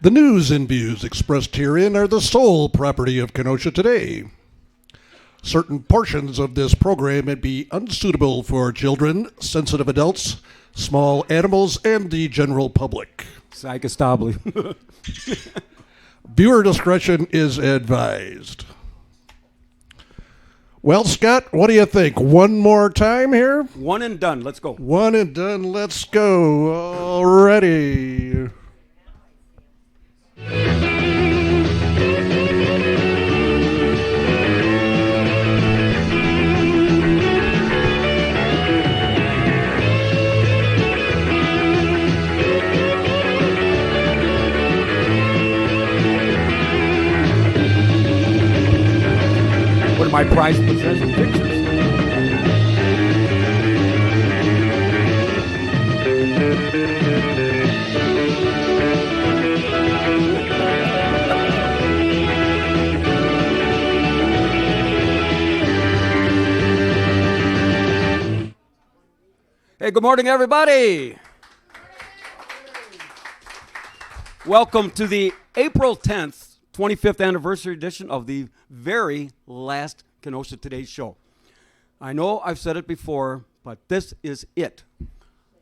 The news and views expressed herein are the sole property of Kenosha Today. Certain portions of this program may be unsuitable for children, sensitive adults, small animals, and the general public. Scottie. Viewer discretion is advised. Well, Scott, what do you think? One more time here? One and done. Let's go. One and done. Let's go. Alrighty. What are my prized possession pictures? Hey, good morning, everybody. Welcome to the April 10th, 25th anniversary edition of the very last Kenosha Today show. I know I've said it before, but this is it.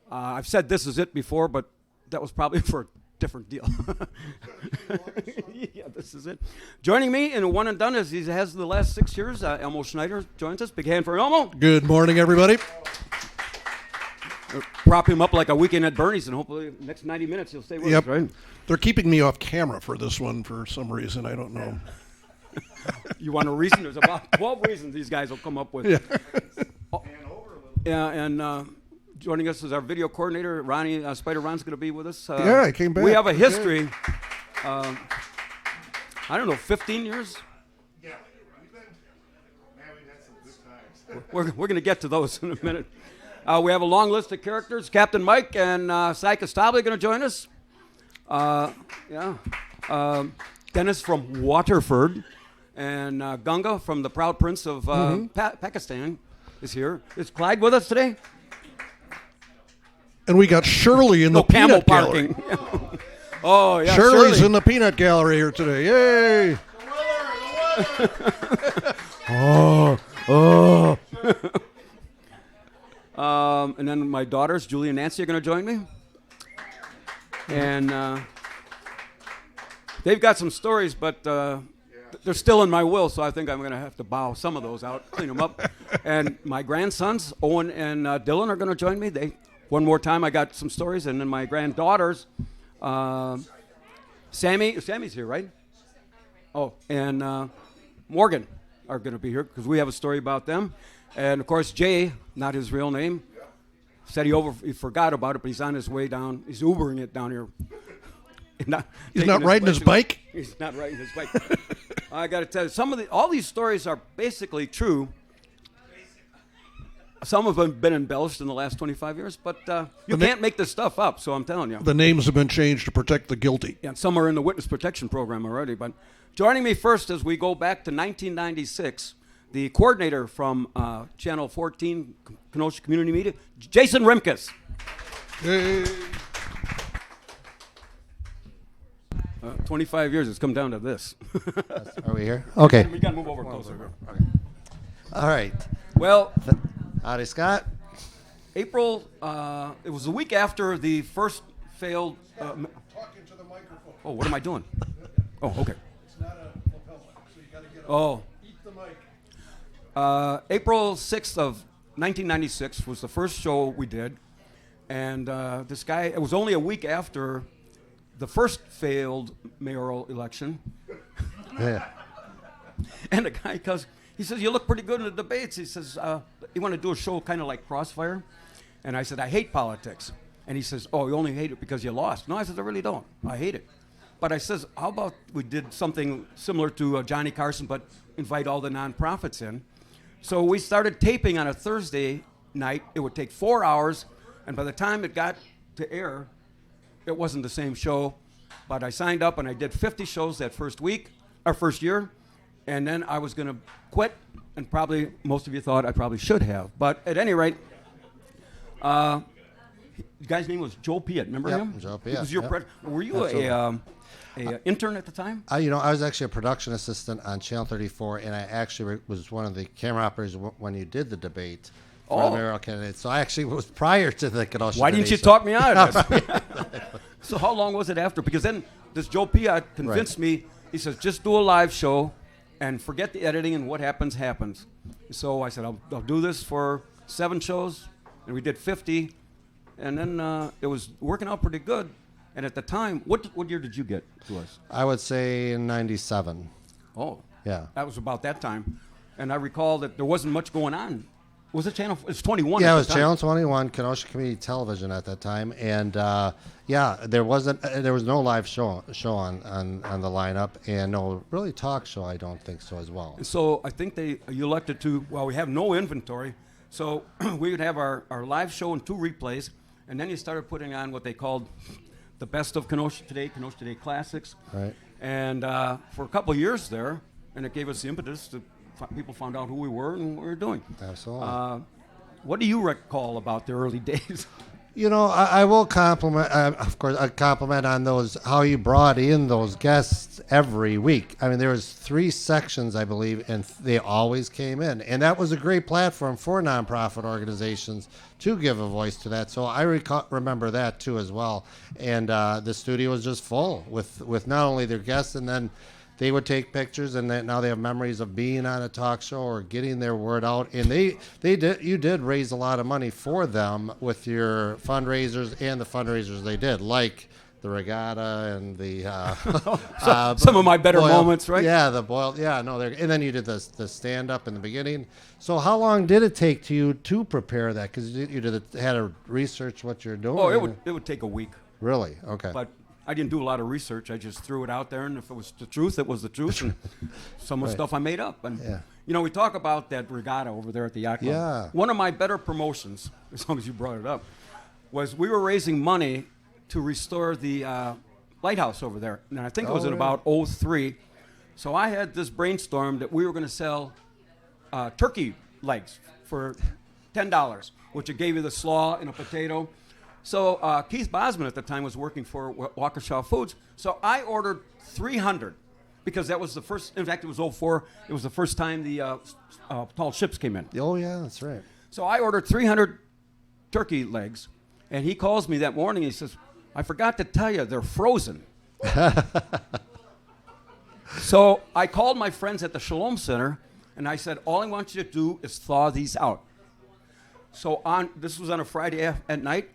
I've said this is it before, but that was probably for a different deal. Yeah, this is it. Joining me in a one and done as he has the last 6 years, Elmo Schneider joins us. Big hand for Elmo. Good morning, everybody. Prop him up like a weekend at Bernie's, and hopefully the next 90 minutes he'll stay with us, right? They're keeping me off camera for this one for some reason. I don't know. You want a reason? There's about 12 reasons these guys will come up with. Yeah. And joining us is our video coordinator, Ronnie. Spider Ron's going to be with us. I came back. We have a history. I don't know, 15 years? Yeah, we've had some good times. We're going to get to those in a minute. We have a long list of characters. Captain Mike and Scottie are going to join us. Dennis from Waterford. And Gunga from the Proud Prince of Pakistan is here. Is Clyde with us today? And we got Shirley in the camel peanut gallery. parking. Oh, yeah. Shirley's Shirley. in the peanut gallery here today. Yay! And then my daughters, Julie and Nancy, are going to join me. And they've got some stories, but they're still in my will, so I think I'm going to have to bow some of those out, clean them up. And my grandsons, Owen and Dylan, are going to join me. One more time, I got some stories. And then my granddaughters, Sammy's here, right? Oh, and Morgan are going to be here because we have a story about them. And, of course, Jay, not his real name, said he forgot about it, but he's on his way down. He's Ubering it down here. He's not riding his bike? He's not riding his bike. I got to tell you, all these stories are basically true. Some of them have been embellished in the last 25 years, but you can't make this stuff up, so I'm telling you. The names have been changed to protect the guilty. Yeah, some are in the witness protection program already. But joining me first as we go back to 1996, the coordinator from Channel 14, Kenosha Community Media, Jason Rimkus. Yay. 25 years, it's come down to this. Are we here? Okay. We got to move over closer. Okay. All right. Well, Howdy, Scott. April, it was the week after the first failed... Talking to the microphone. Oh, what am I doing? Oh, okay. It's not a lapel mic, so you got to get eat the mic. April 6th of 1996 was the first show we did. And this guy, it was only a week after the first failed mayoral election. Yeah. And the guy goes, he says, you look pretty good in the debates. He says, you want to do a show kind of like Crossfire? And I said, I hate politics. And he says, oh, you only hate it because you lost. No, I said, I really don't. I hate it. But I says, how about we did something similar to Johnny Carson, but invite all the nonprofits in? So we started taping on a Thursday night. It would take 4 hours. And by the time it got to air, it wasn't the same show. But I signed up and I did 50 shows that first year. And then I was going to quit, and probably most of you thought I probably should have. But at any rate, the guy's name was Joe Piet. Remember Yep, him? Joe He Piet, was your yep. Were you a intern at the time? I was actually a production assistant on Channel 34, and I actually was one of the camera operators when you did the debate for the mayoral candidate. So I actually was prior to the Kenosha. Why didn't you talk me out of this? So how long was it after? Because then this Joe Piat convinced me. He says, just do a live show and forget the editing, and what happens, happens. So I said, I'll do this for 7 shows, and we did 50, and then it was working out pretty good. And at the time, what year did you get to us? I would say in 97. Oh, Yeah. that was about that time. And I recall that there wasn't much going on. Was it channel? It's 21. Yeah, at it the was time. Channel 21, Kenosha Community Television at that time, and there was no live show on the lineup, and no really talk show. I don't think so as well. And so I think you elected to. Well, we have no inventory, so we would have our live show and 2 replays, and then you started putting on what they called the best of Kenosha Today Classics, Right. and for a couple of years there, and it gave us the impetus to. People found out who we were and what we were doing. Absolutely. What do you recall about the early days? I will compliment, of course, a compliment on those, how you brought in those guests every week. I mean, there was 3 sections, I believe, and they always came in. And that was a great platform for nonprofit organizations to give a voice to that. So I remember that, too, as well. And the studio was just full with not only their guests, and then they would take pictures, and now they have memories of being on a talk show or getting their word out. And you did raise a lot of money for them with your fundraisers and the fundraisers they did, like the regatta and the Some of my better moments, right? Yeah, the boil. Yeah, no, and then you did the stand up in the beginning. So how long did it take you to prepare that? Because you had to research what you're doing. Oh, it would take a week. Really? Okay. But I didn't do a lot of research. I just threw it out there, and if it was the truth, it was the truth. And some of the stuff I made up. And we talk about that regatta over there at the yacht club. Yeah. One of my better promotions, as long as you brought it up, was we were raising money to restore the lighthouse over there. And I think it was in about '03. So I had this brainstorm that we were going to sell turkey legs for $10, which it gave you the slaw and a potato. So Keith Bosman at the time was working for Waukesha Foods. So I ordered 300 because that was the first. In fact, it was '04. It was the first time the tall ships came in. Oh, yeah, that's right. So I ordered 300 turkey legs, and he calls me that morning. And he says, "I forgot to tell you, they're frozen." So I called my friends at the Shalom Center, and I said, "All I want you to do is thaw these out." So this was on a Friday at night.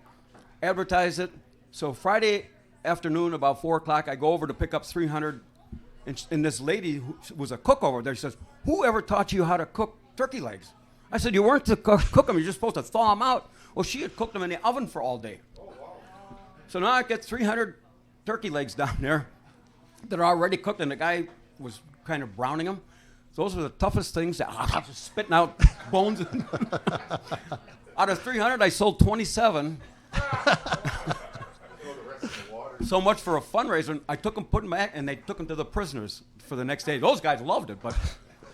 Advertise it. So Friday afternoon, about 4 o'clock, I go over to pick up 300, and this lady who was a cook over there, she says, "Who ever taught you how to cook turkey legs?" I said, "You weren't to cook them. You're just supposed to thaw them out." Well, she had cooked them in the oven for all day. So now I get 300 turkey legs down there that are already cooked, and the guy was kind of browning them. Those were the toughest things. I was spitting out bones. Out of 300, I sold 27. So much for a fundraiser. I took them, put them back, and they took them to the prisoners for the next day. Those guys loved it, but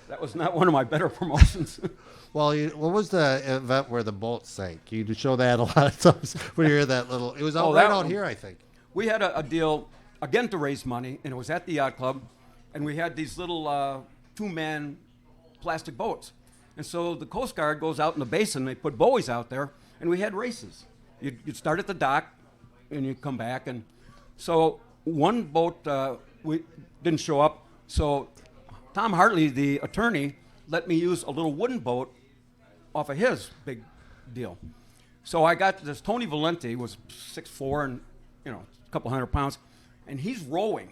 that was not one of my better promotions. Well, what was the event where the boat sank? You show that a lot of times when you hear that little. It was right out here, I think. We had a deal, again, to raise money, and it was at the yacht club, and we had these little 2-man plastic boats. And so the Coast Guard goes out in the basin, they put buoys out there, and we had races. You'd start at the dock, and you'd come back. And so one boat we didn't show up, so Tom Hartley, the attorney, let me use a little wooden boat off of his big deal. So I got this. Tony Valenti was 6'4" and a couple hundred pounds, and he's rowing.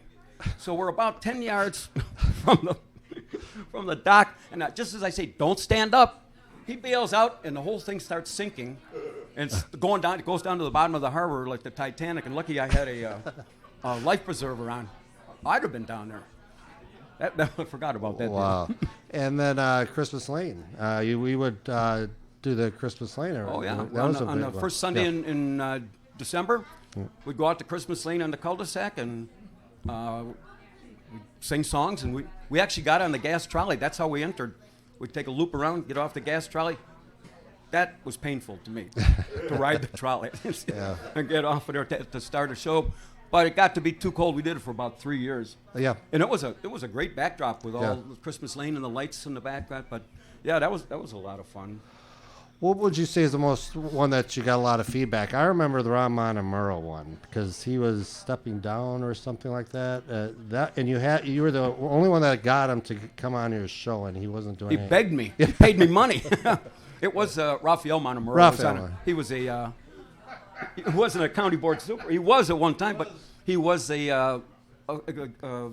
So we're about 10 yards from the dock, and just as I say, "Don't stand up," he bails out, and the whole thing starts sinking, and it's going down. It goes down to the bottom of the harbor like the Titanic. And lucky I had a life preserver on. I'd have been down there. I forgot about that. Wow. And then Christmas Lane. We would do the Christmas Lane. Oh, yeah. That was on the first Sunday in December, we'd go out to Christmas Lane on the cul-de-sac, and we'd sing songs. And we actually got on the gas trolley. That's how we entered. We'd take a loop around, get off the gas trolley, that was painful to me to ride the trolley and get off of there to start a show. But it got to be too cold. We did it for about 3 years. Yeah. And it was a great backdrop with all the Christmas Lane and the lights in the background. But yeah, that was a lot of fun. What would you say is the most one that you got a lot of feedback? I remember the Ron Montemurro one because he was stepping down or something like that. You were the only one that got him to come on your show, and he wasn't doing. He begged me. He paid me money. It was Raphael Montemurro. Raphael. He was he wasn't a county board super. He was at one time, but he was the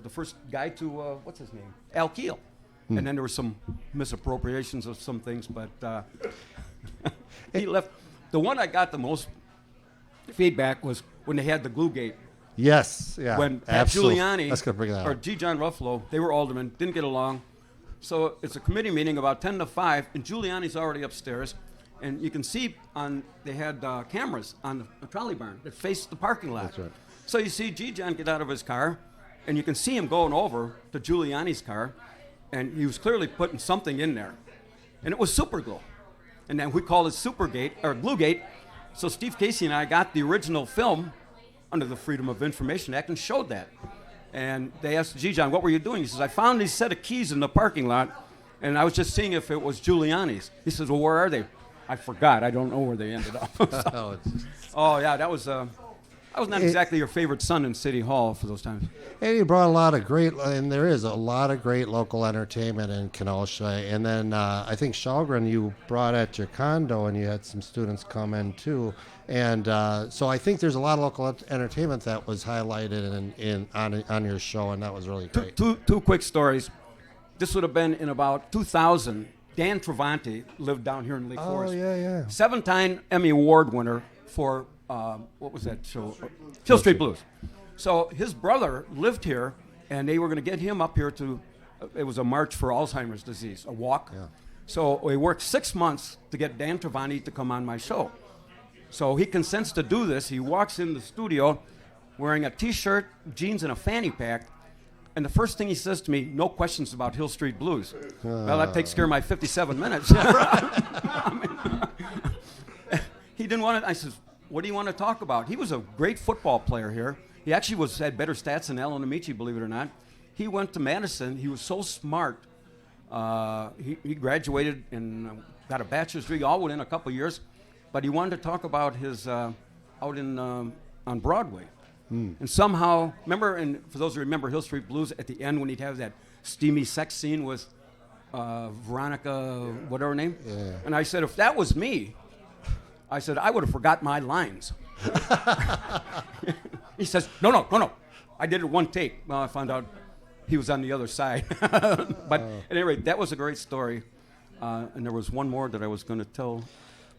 first guy to what's his name? Al Keel. And then there were some misappropriations of some things, but he left. The one I got the most feedback was when they had the glue gate. Yes, yeah. When Pat Giuliani Let's go bring that or up. G. John Ruffalo, they were aldermen, didn't get along. So it's a committee meeting about 10 to 5, and Giuliani's already upstairs. And you can see they had cameras on the trolley barn that faced the parking lot. That's right. So you see G. John get out of his car, and you can see him going over to Giuliani's car, and he was clearly putting something in there. And it was super glue. And then we called it Supergate, or Gluegate. So Steve Casey and I got the original film under the Freedom of Information Act and showed that. And they asked G. John, what were you doing? He says, I found these set of keys in the parking lot, and I was just seeing if it was Giuliani's. He says, well, where are they? I forgot. I don't know where they ended up. That was not exactly your favorite son in City Hall for those times. And you brought a lot of there is a lot of great local entertainment in Kenosha. And then I think Shalgren you brought at your condo, and you had some students come in too. And so I think there's a lot of local entertainment that was highlighted on your show, and that was really great. Two quick stories. This would have been in about 2000. Dan Travanti lived down here in Lake Forest. Oh, yeah. 7-time Emmy Award winner for, what was that show? Hill Street Blues. So his brother lived here, and they were going to get him up here it was a march for Alzheimer's disease, a walk. Yeah. So we worked 6 months to get Dan Travanti to come on my show. So he consents to do this. He walks in the studio wearing a T-shirt, jeans, and a fanny pack. And the first thing he says to me, no questions about Hill Street Blues. Well, that takes care of my 57 minutes. He didn't want to. I says, what do you want to talk about? He was a great football player here. He actually had better stats than Alan Amici, believe it or not. He went to Madison. He was so smart. He graduated and got a bachelor's degree all within a couple of years. But he wanted to talk about his out on Broadway. And somehow, and for those who remember Hill Street Blues, at the end when he'd have that steamy sex scene with Veronica, whatever her name. Yeah. And I said, if that was me, I said, I would have forgot my lines. He says, no. I did it one take. Well, I found out he was on the other side. But at any rate, that was a great story. And there was one more that I was going to tell.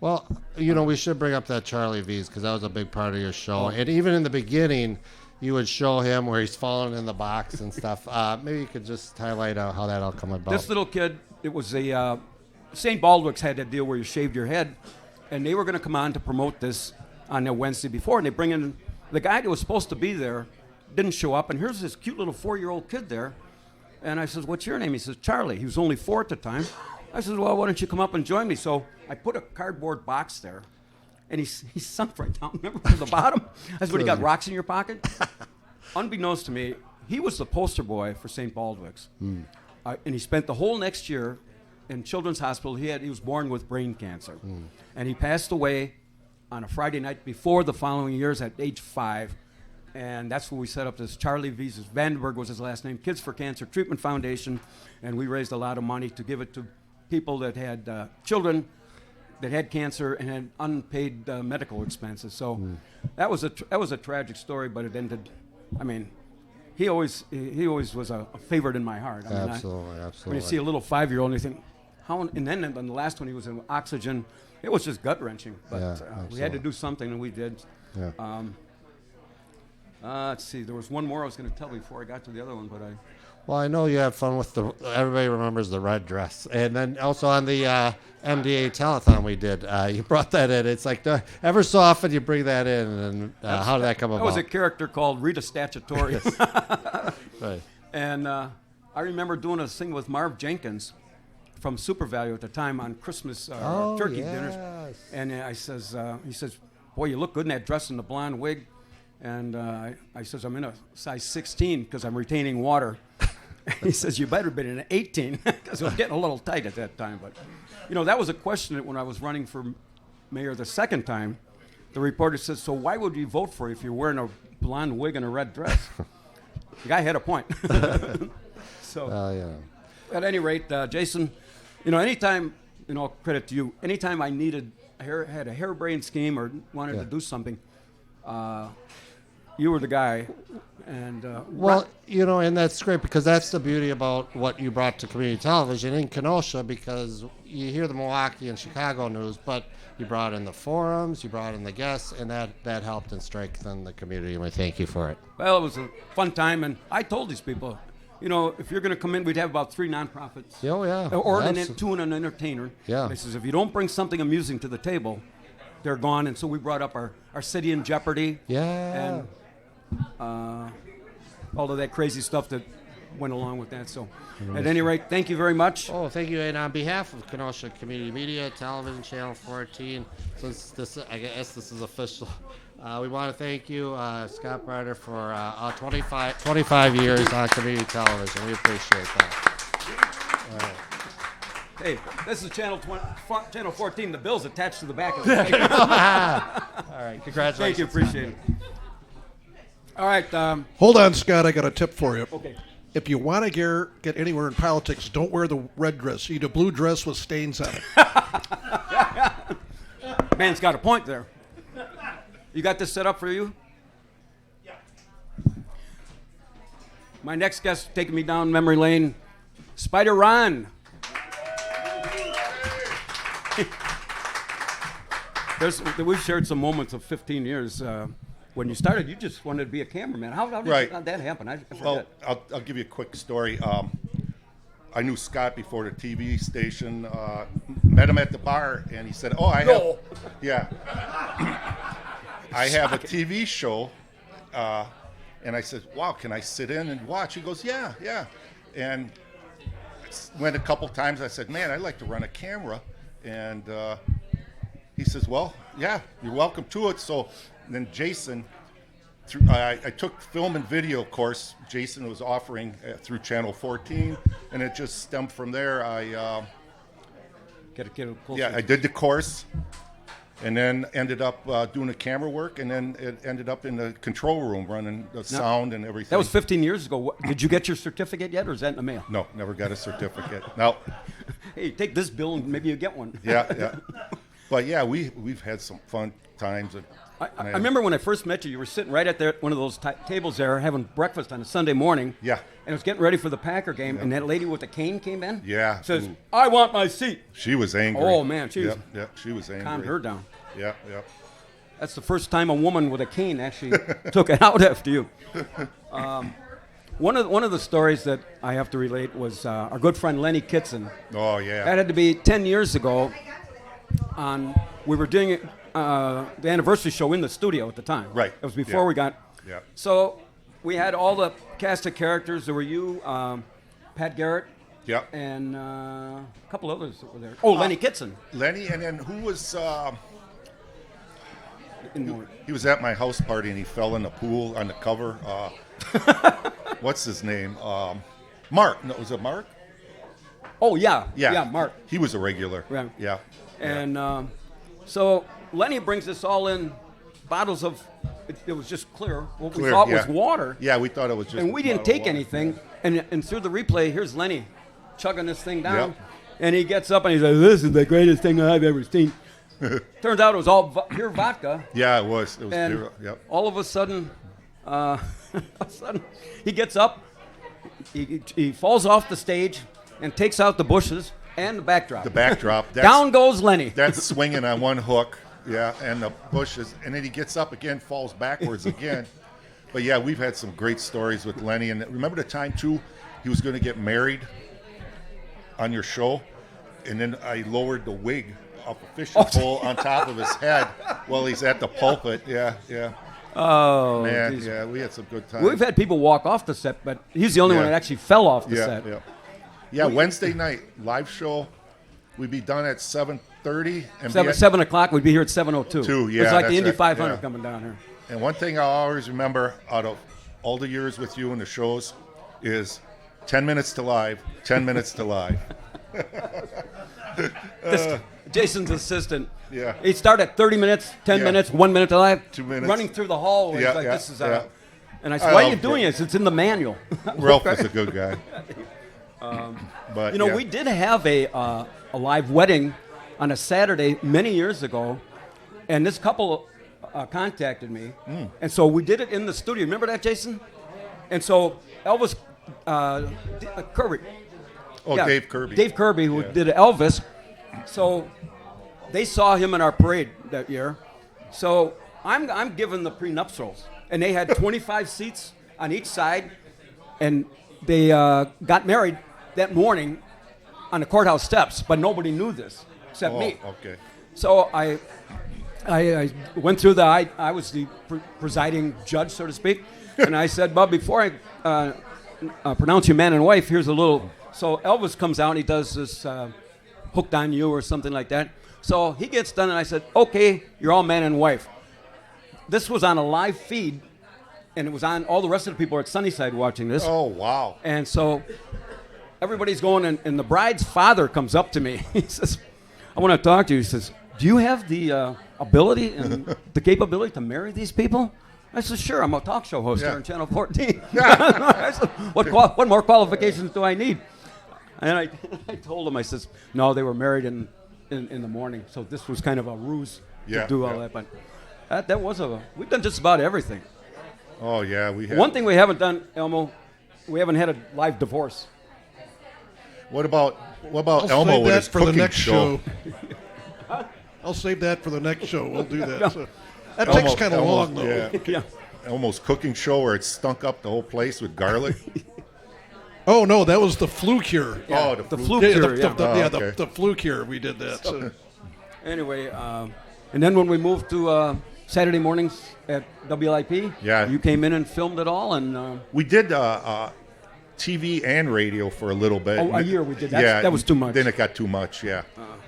Well, we should bring up that Charlie V's because that was a big part of your show. And even in the beginning, you would show him where he's falling in the box and stuff. Maybe you could just highlight how that all come about. This little kid, it was St. Baldrick's had that deal where you shaved your head, and they were going to come on to promote this on their Wednesday before, and they bring in the guy that was supposed to be there, didn't show up, and here's this cute little 4-year-old kid there. And I says, what's your name? He says, Charlie. He was only 4 at the time. I said, well, why don't you come up and join me? So I put a cardboard box there, and he sunk right down, remember, to the bottom? I said, what, you got rocks in your pocket? Unbeknownst to me, he was the poster boy for St. Baldrick's. And he spent the whole next year in Children's Hospital. He was born with brain cancer. And he passed away on a Friday night before the following years at age 5. And that's when we set up this Charlie V's. Vandenberg was his last name, Kids for Cancer Treatment Foundation. And we raised a lot of money to give it to people that had children that had cancer and had unpaid medical expenses. So that was a tragic story, but it ended. I mean, he always was a favorite in my heart. I mean, absolutely. When you see a little 5-year-old, and you think, how? And then the last one, he was in oxygen. It was just gut wrenching. But we had to do something, and we did. Yeah. Let's see. There was one more I was going to tell before I got to the other one, but I. Well, I know you had fun with everybody remembers the red dress. And then also on the MDA telethon we did, you brought that in. It's like ever so often you bring that in. And how did that come about? That was a character called Rita Statutory. Right. And I remember doing a thing with Marv Jenkins from Super Value at the time on Christmas turkey dinners. And he says, boy, you look good in that dress and the blonde wig. And I says, I'm in a size 16 because I'm retaining water. He says, you better be in an 18 because it was getting a little tight at that time. But, that was a question that when I was running for mayor the second time, the reporter says, so why would you vote for you if you're wearing a blonde wig and a red dress? The guy had a point. So, at any rate, Jason, anytime, credit to you, anytime I had a harebrained scheme or wanted to do something, you were the guy. And and that's great because that's the beauty about what you brought to community television in Kenosha, because you hear the Milwaukee and Chicago news, but you brought in the forums, you brought in the guests, and that helped and strengthened the community, and we thank you for it. Well, it was a fun time, and I told these people, if you're going to come in, we'd have about 3 nonprofits. Oh, yeah. Or two and an entertainer. Yeah. And he says, if you don't bring something amusing to the table, they're gone. And so we brought up our City in Jeopardy. Yeah. And all of that crazy stuff that went along with that. So at any rate, thank you very much. Oh, thank you. And on behalf of Kenosha Community Media, Television Channel 14, since I guess this is official, we want to thank you, Scott Brider, for 25 years on community television. We appreciate that. All right. Hey, this is Channel 14. The bill's attached to the back of the paper. All right, congratulations. Thank you, appreciate it. All right. Hold on, Scott. I got a tip for you. Okay. If you want to get anywhere in politics, don't wear the red dress. Eat a blue dress with stains on it. Man's got a point there. You got this set up for you? Yeah. My next guest taking me down memory lane, Spider Ron. We've shared some moments of 15 years. When you started, you just wanted to be a cameraman. How did that happen? I forget. Well, I'll give you a quick story. I knew Scott before the TV station. Met him at the bar, and he said, I have a TV show. And I said, wow, can I sit in and watch? He goes, yeah. And went a couple times. I said, man, I'd like to run a camera. And he says, well, yeah, you're welcome to it. So then Jason, I took film and video course. Jason was offering through Channel 14, and it just stemmed from there. I did the course, and then ended up doing the camera work, and then it ended up in the control room running the sound and everything. That was 15 years ago. Did you get your certificate yet, or is that in the mail? No, never got a certificate. No. Hey, take this bill and maybe you get one. Yeah. But yeah, we've had some fun times. I remember when I first met you, you were sitting right at one of those tables there having breakfast on a Sunday morning. Yeah. And it was getting ready for the Packer game, and that lady with the cane came in. Yeah. Says, I want my seat. She was angry. Oh, man. She was angry. Calmed her down. Yeah. That's the first time a woman with a cane actually took it out after you. One of the stories that I have to relate was our good friend Lenny Kitson. Oh, yeah. That had to be 10 years ago. We were doing the anniversary show in the studio at the time. Right. It was before we got. Yeah. So we had all the cast of characters. There were you, Pat Garrett. Yeah. And a couple others that were there. Oh, Lenny Kitson. Lenny, and then who was? He was at my house party and he fell in the pool on the cover. What's his name? Mark. No, was it Mark? Oh, yeah. Yeah. Yeah, Mark. He was a regular. Right. Yeah. And so Lenny brings us all in bottles of, it was just clear. What we thought was water. Yeah, we thought it was just. And we didn't take anything. And through the replay, here's Lenny chugging this thing down. Yep. And he gets up and he says, this is the greatest thing I've ever seen. Turns out it was all pure vodka. Yeah, it was. It was and pure. Yep. all of a sudden, he gets up, he falls off the stage and takes out the bushes and the backdrop. The backdrop. Down goes Lenny. That's swinging on one hook. Yeah, and the bushes. And then he gets up again, falls backwards again. But yeah, we've had some great stories with Lenny. And remember the time, too, he was going to get married on your show? And then I lowered the wig off a fishing pole on top of his head while he's at the pulpit. Yeah. Oh, man, geez. yeah, we had some good times. We've had people walk off the set, but he's the only one that actually fell off the set. Yeah. Yeah, Wednesday night live show. We'd be done at 7:30. And 7 o'clock. We'd be here at 7:02. Yeah, it's like the that's Indy it, 500 yeah. coming down here. And one thing I always remember out of all the years with you and the shows is 10 minutes to live, 10 minutes to live. Jason's assistant. Yeah. He'd start at 30 minutes, 10 Yeah. minutes, 1 minute to live. 2 minutes. Running through the hallway. Yeah, Like, yeah, this is yeah. And I said, I why are you love doing Ralph. this? It's in the manual. Ralph was a good guy. But You know, yeah. we did have a live wedding on a Saturday many years ago, and this couple contacted me, and so we did it in the studio. Remember that, Jason? And so Elvis Kirby. Oh, Yeah, Dave Kirby. Dave Kirby, who Yeah. did Elvis. So they saw him in our parade that year. So I'm giving the prenuptials, and they had 25 seats on each side, and they got married that morning on the courthouse steps, but nobody knew this except Oh, me. okay. So I went through I was the presiding judge, so to speak, and I said, Bob, before I pronounce you man and wife, here's a little. So Elvis comes out and he does this Hooked on You or something like that. So he gets done and I said, okay, you're all man and wife. This was on a live feed, and it was on, all the rest of the people are at Sunnyside watching this. Oh, wow. And so everybody's going, and the bride's father comes up to me. He says, I want to talk to you. He says, do you have the ability and the capability to marry these people? I said, sure, I'm a talk show host here on Channel 14. I said, what more qualifications do I need? And I told him, I says, no, they were married in the morning. So this was kind of a ruse to do all that. But that was we've done just about everything. Oh, yeah, we have. One thing we haven't done, Elmo, we haven't had a live divorce. What about I'll Elmo save with that his for the cooking next show? I'll save that for the next show. We'll do that. Yeah. So, that takes kind of long, though. Yeah. Yeah. Elmo's cooking show where it stunk up the whole place with garlic. Oh, no, that was the flu cure. Oh, The flu- flu Yeah, cure, okay. the flu cure. We did that. So. Anyway, and then when we moved to Saturday mornings at WLIP, Yeah. you came in and filmed it all, and We did TV and radio for a little bit. a year we did that. Yeah, That was too much. Then it got too much. Yeah,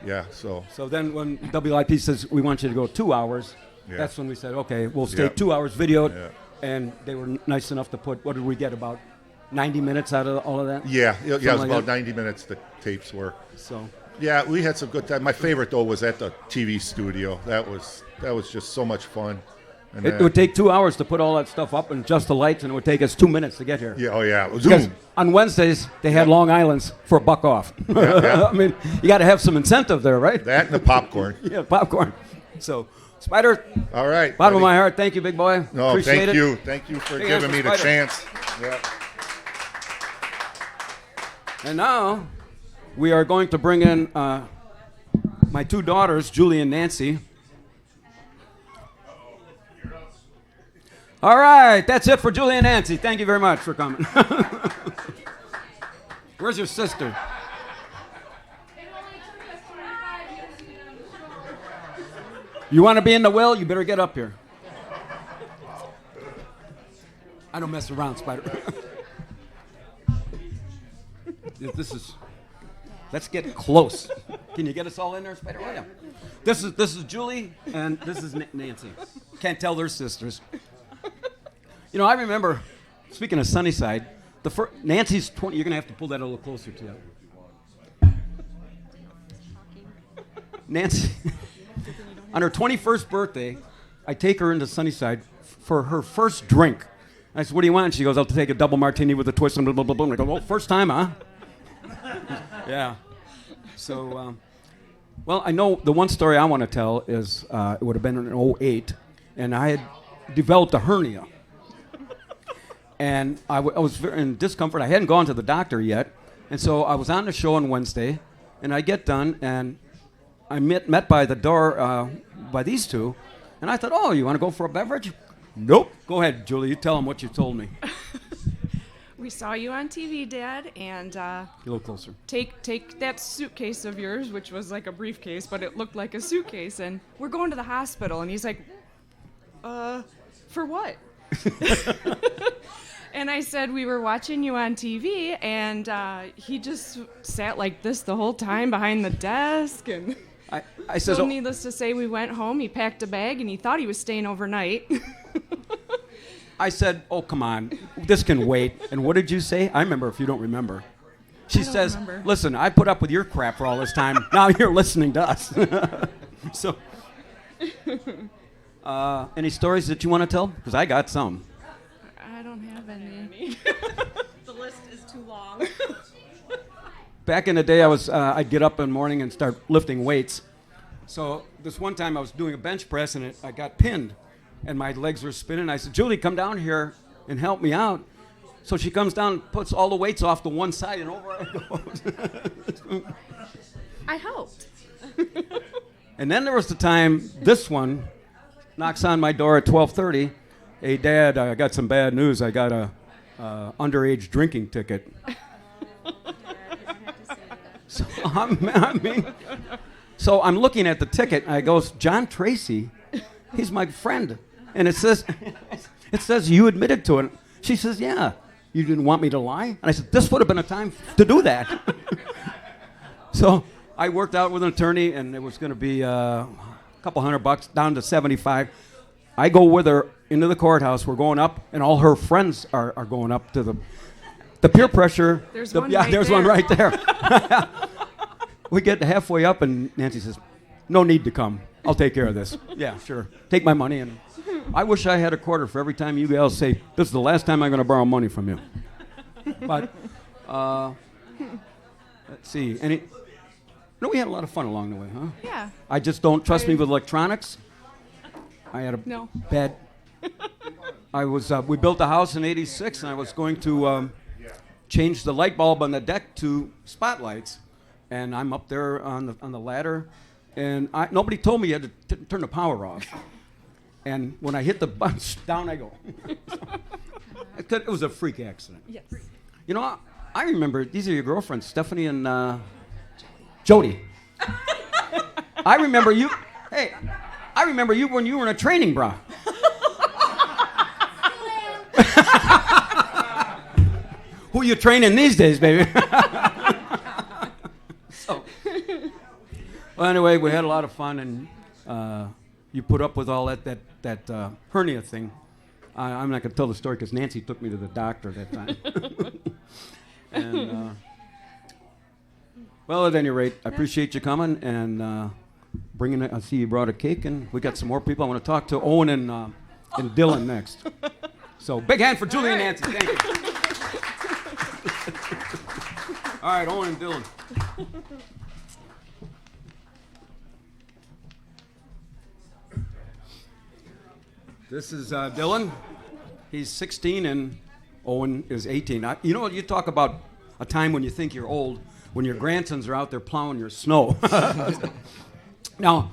yeah. So so then when WLIP says we want you to go 2 hours, Yeah. that's when we said, okay, we'll stay Yeah. 2 hours videoed, Yeah. and they were nice enough to put, what did we get, about 90 minutes out of all of that? yeah, it was Something like about that. 90 minutes. The tapes were. So Yeah, we had some good time. My favorite though was at the TV studio. That was just so much fun. And it would take 2 hours to put all that stuff up and just the lights, and it would take us 2 minutes to get here. yeah, oh yeah, Because Zoom. on Wednesdays, they had Long Islands for $1 off. yeah. I mean, you got to have some incentive there, right? That and the popcorn. Yeah, popcorn. So, Spider, All right, bottom of buddy. my heart, thank you, big boy. No, Appreciate it. Thank you for Big giving hands me for the Spider. chance. Yeah. And now, we are going to bring in my two daughters, Julie and Nancy. All right, that's it for Julie and Nancy. Thank you very much for coming. Where's your sister? You want to be in the will? You better get up here. I don't mess around, Spider. This is. Let's get close. Can you get us all in there, Spider? Oh, yeah. This is Julie and this is Nancy. Can't tell they're sisters. You know, I remember. Speaking of Sunnyside, Nancy's 20. You're gonna have to pull that a little closer to you. Nancy, on her 21st birthday, I take her into Sunnyside for her first drink. I said, "What do you want?" And she goes, "I'll take a double martini with a twist and blah blah blah blah." And I go, "Well, first time, huh?" Yeah. So, well, I know the one story I want to tell is it would have been in 2008, and I had developed a hernia. And I was very in discomfort. I hadn't gone to the doctor yet. And so I was on the show on Wednesday, and I get done, and I met by the door by these two. And I thought, oh, you want to go for a beverage? Nope. Go ahead, Julie. You tell them what you told me. We saw you on TV, Dad, and Get a little closer. take that suitcase of yours, which was like a briefcase, but it looked like a suitcase, and we're going to the hospital. And he's like, for what? And I said, we were watching you on TV, and he just sat like this the whole time behind the desk. And I says, so "Oh." needless to say, we went home, he packed a bag, and he thought he was staying overnight. I said, "Oh, come on, this can wait." And what did you say? I remember if you don't remember. She don't says, remember. "Listen, I put up with your crap for all this time. Now you're listening to us." So, any stories that you want to tell? Because I got some. I don't have any. The list is too long. Back in the day, I'd get up in the morning and start lifting weights. So this one time I was doing a bench press and I got pinned, and my legs were spinning. I said, "Julie, come down here and help me out." So she comes down, puts all the weights off to one side, and over I go. I helped. And then there was the time this one knocks on my door at 12:30. "Hey, Dad, I got some bad news. I got a underage drinking ticket." So so I'm looking at the ticket, and I goes, "John Tracy, he's my friend," and it says you admitted to it. She says, "Yeah, you didn't want me to lie," and I said, "This would have been a time to do that." So I worked out with an attorney, and it was going to be a couple $100 down to $75. I go with her into the courthouse. We're going up, and all her friends are going up to the peer pressure. There's the- one yeah, right there's there. one right there. We get halfway up, and Nancy says, "No need to come. I'll take care of this." "Yeah, sure. Take my money." And I wish I had a quarter for every time you guys say, "This is the last time I'm going to borrow money from you." But let's see. No, we had a lot of fun along the way, huh? Yeah. I just don't trust me with electronics. I had a No. bad. We built a house in '86, and I was going to change the light bulb on the deck to spotlights, and I'm up there on the ladder, and nobody told me you had to turn the power off. And when I hit the button, down I go. It was a freak accident. Yes. You know, I remember, these are your girlfriends, Stephanie and Jody. I remember you. Hey, I remember you when you were in a training bra. Who you training these days, baby? So, well, anyway, we had a lot of fun, and you put up with all that hernia thing. I'm not going to tell the story because Nancy took me to the doctor that time. And well, at any rate, I appreciate you coming and bringing it. I see you brought a cake, and we got some more people. I want to talk to Owen and Dylan next. So big hand for Julie and Nancy. Thank you. All right, Owen and Dylan. This is Dylan. He's 16 and Owen is 18. You know, you talk about a time when you think you're old, when your grandsons are out there plowing your snow. Now,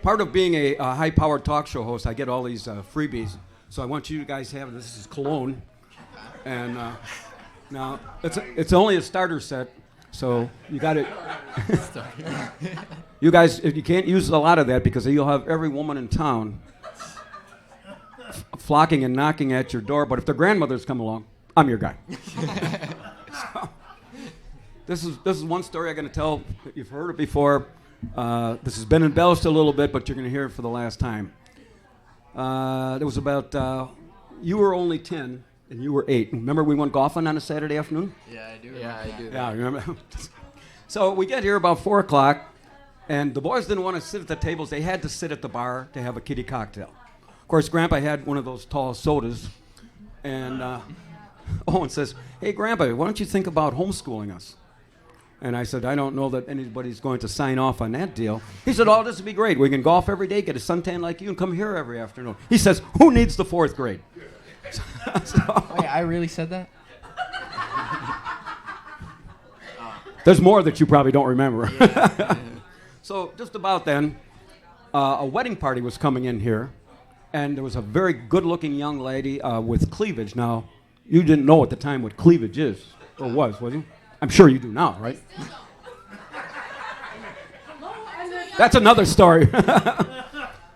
part of being a high-powered talk show host, I get all these freebies. So I want you guys to have this is cologne, and now it's only a starter set, so you got it. You guys, if you can't use a lot of that because you'll have every woman in town flocking and knocking at your door. But if their grandmothers come along, I'm your guy. So, this is one story I'm going to tell. You've heard it before. This has been embellished a little bit, but you're going to hear it for the last time. It was about, you were only 10 and you were 8. Remember we went golfing on a Saturday afternoon? Yeah, I do. Yeah, I do. Yeah, I remember. So we get here about 4 o'clock, and the boys didn't want to sit at the tables. They had to sit at the bar to have a kiddie cocktail. Of course, Grandpa had one of those tall sodas, and Owen says, "Hey, Grandpa, why don't you think about homeschooling us?" And I said, "I don't know that anybody's going to sign off on that deal." He said, "Oh, this would be great. We can golf every day, get a suntan like you, and come here every afternoon." He says, "Who needs the 4th grade?" Wait, I really said that? There's more that you probably don't remember. So just about then, a wedding party was coming in here, and there was a very good-looking young lady with cleavage. Now, you didn't know at the time what cleavage is, or was you? I'm sure you do now, right? That's another story.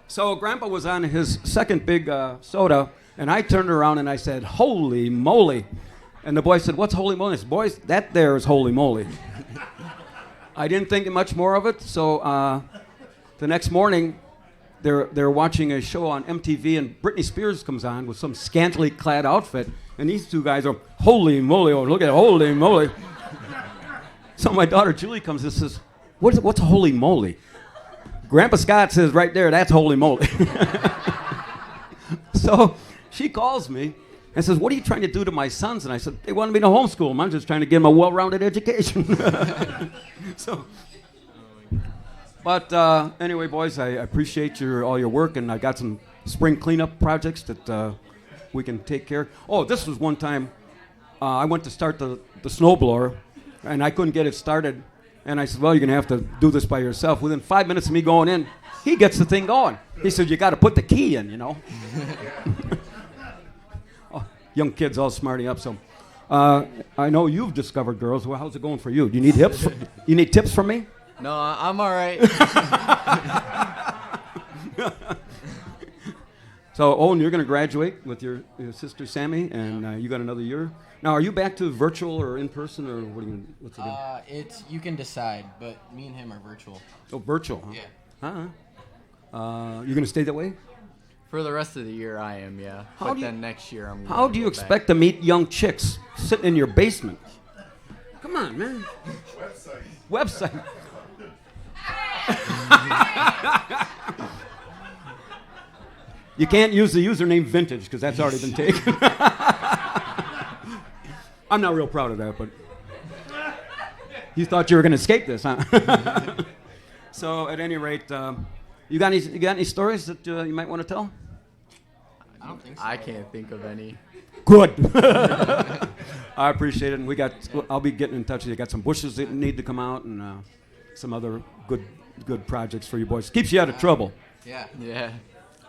So Grandpa was on his second big soda, And I turned around and I said, holy moly. And the boy said, what's holy moly? I said, boys, that there is holy moly. I didn't think much more of it, so the next morning, they're watching a show on MTV, and Britney Spears comes on with some scantily clad outfit, and these two guys are, holy moly, oh, look at it, holy moly. So my daughter Julie comes and says, what's holy moly? Grandpa Scott says right there, that's holy moly. So she calls me and says, what are you trying to do to my sons? And I said, they wanted me to homeschool them. I'm just trying to give them a well-rounded education. But anyway, boys, I appreciate all your work, and I got some spring cleanup projects that we can take care of. Oh, this was one time I went to start the snowblower, and I couldn't get it started. And I said, well, you're going to have to do this by yourself. Within 5 minutes of me going in, he gets the thing going. He said, you got to put the key in, you know. Oh, young kids all smarting up. So I know you've discovered girls. Well, how's it going for you? Do you need tips? You need tips from me? No, I'm all right. So, Owen, you're going to graduate with your sister Sammy, and you got another year. Now, are you back to virtual or in person, or what's it do? You can decide, but me and him are virtual. Oh, virtual, huh? Yeah. You going to stay that way? For the rest of the year, I am, yeah. But then next year, I'm. How do you expect to meet young chicks sitting in your basement? Come on, man. Website. You can't use the username vintage because that's already been taken. I'm not real proud of that, but you thought you were going to escape this, huh? So at any rate, you got any stories that you might want to tell? I don't think so. I can't think of any. Good. I appreciate it, and I'll be getting in touch with you. Got some bushes that need to come out, and some other good projects for you boys. Keeps you out of trouble. Yeah. Yeah.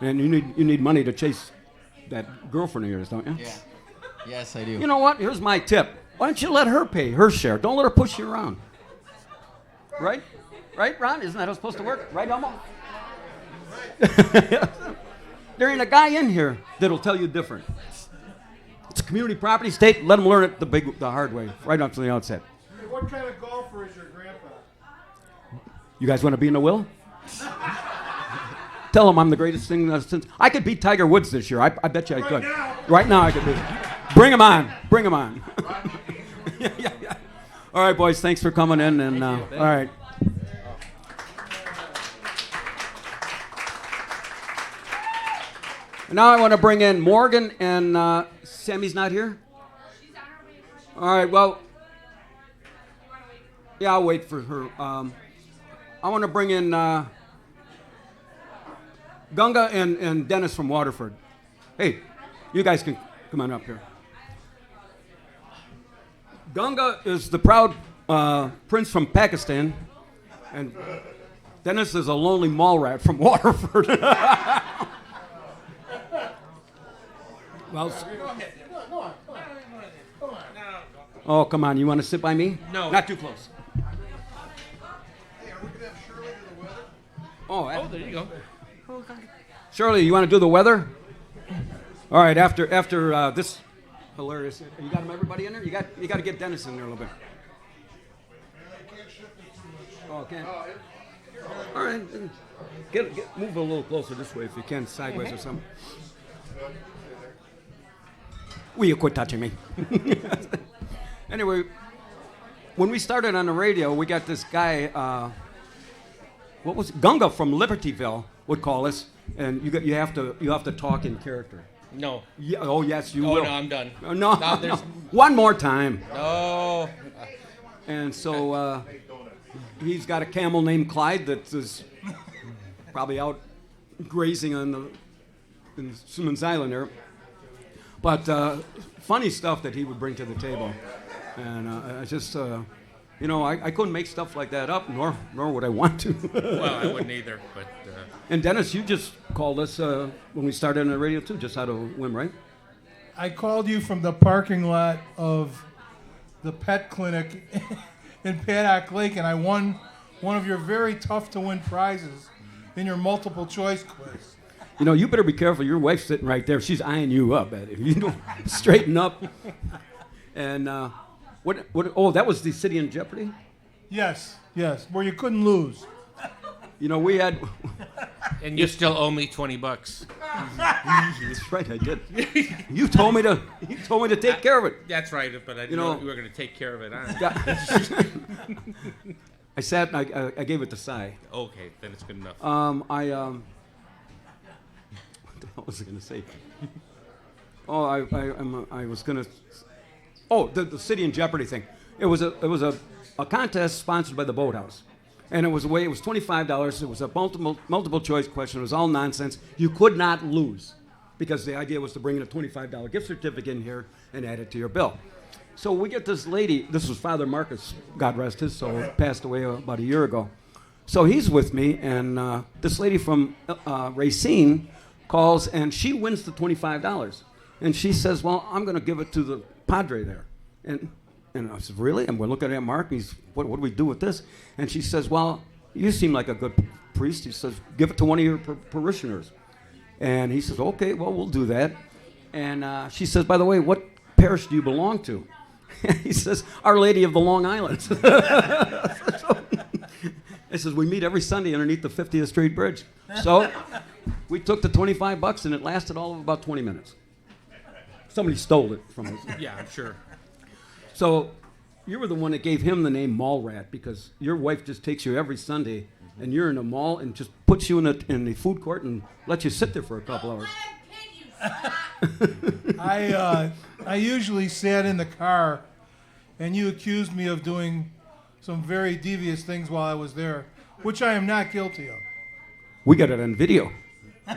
And you need money to chase that girlfriend of yours, don't you? Yeah. Yes, I do. You know what? Here's my tip. Why don't you let her pay her share? Don't let her push you around. Right? Right, Ron? Isn't that how it's supposed to work? Right, Elmo? There ain't a guy in here that'll tell you different. It's a community property state. Let them learn it the hard way, right up to the outset. Hey, what kind of golfer is your grandpa? You guys want to be in the will? Tell him I'm the greatest thing since. I could beat Tiger Woods this year. I bet you I could. Right now I could beat him. Bring him on. Bring him on. Yeah. All right, boys. Thanks for coming in. And all right. Now I want to bring in Morgan, and Sammy's not here? She's on her way. All right, well, yeah, I'll wait for her. I want to bring in Gunga and Dennis from Waterford. Hey, you guys can come on up here. Gunga is the proud prince from Pakistan, and Dennis is a lonely mall rat from Waterford. Well, oh, come on. You want to sit by me? No. Not too close. Hey, are we going to have Shirley do the weather? Oh, there you go. Shirley, you want to do the weather? All right, after this hilarious. You got everybody in there? You got to get Dennis in there a little bit. Oh, okay. All right. Move a little closer this way if you can, sideways or something. Will you quit touching me? Anyway, when we started on the radio, we got this guy, what was it? Gunga from Libertyville would call us, and you have to talk in character. No. Yeah, oh yes, you Oh, will. no, I'm done. No, one more time. No. And so he's got a camel named Clyde that is probably out grazing in Simmons Island there. But funny stuff that he would bring to the table. And I just, I couldn't make stuff like that up, nor would I want to. Well, I wouldn't either, but... And Dennis, you just called us when we started on the radio, too, just out of whim, right? I called you from the parking lot of the pet clinic in Paddock Lake, and I won one of your very tough-to-win prizes in your multiple choice quiz. You know, you better be careful. Your wife's sitting right there. She's eyeing you up. If you don't straighten up. And oh, that was the City in Jeopardy? Yes, where you couldn't lose. You know, we had... And you still owe me $20. That's right, I did. You told me to take care of it. That's right, but I didn't know you were going to take care of it. I sat and I gave it to Cy. Okay, then it's good enough. What the hell was I going to say? Oh, I was going to... Oh, the City in Jeopardy thing. It was a contest sponsored by the Boathouse. And it was $25. It was a multiple choice question. It was all nonsense. You could not lose because the idea was to bring in a $25 gift certificate in here and add it to your bill. So we get this lady. This was Father Marcus, God rest his soul, passed away about a year ago. So he's with me, and this lady from Racine calls, and she wins the $25. And she says, well, I'm going to give it to the padre there. And I said, really? And we're looking at Mark. He's, what do we do with this? And she says, well, you seem like a good priest. He says, give it to one of your parishioners. And he says, okay, well, we'll do that. And she says, by the way, what parish do you belong to? And he says, Our Lady of the Long Island. I says, we meet every Sunday underneath the 50th Street Bridge. So we took the $25, and it lasted all of about 20 minutes. Somebody stole it from us. Yeah, I'm sure. So you were the one that gave him the name Mall Rat because your wife just takes you every Sunday and you're in a mall and just puts you in the food court and lets you sit there for a couple hours. I usually sat in the car, and you accused me of doing some very devious things while I was there, which I am not guilty of. We got it on video. How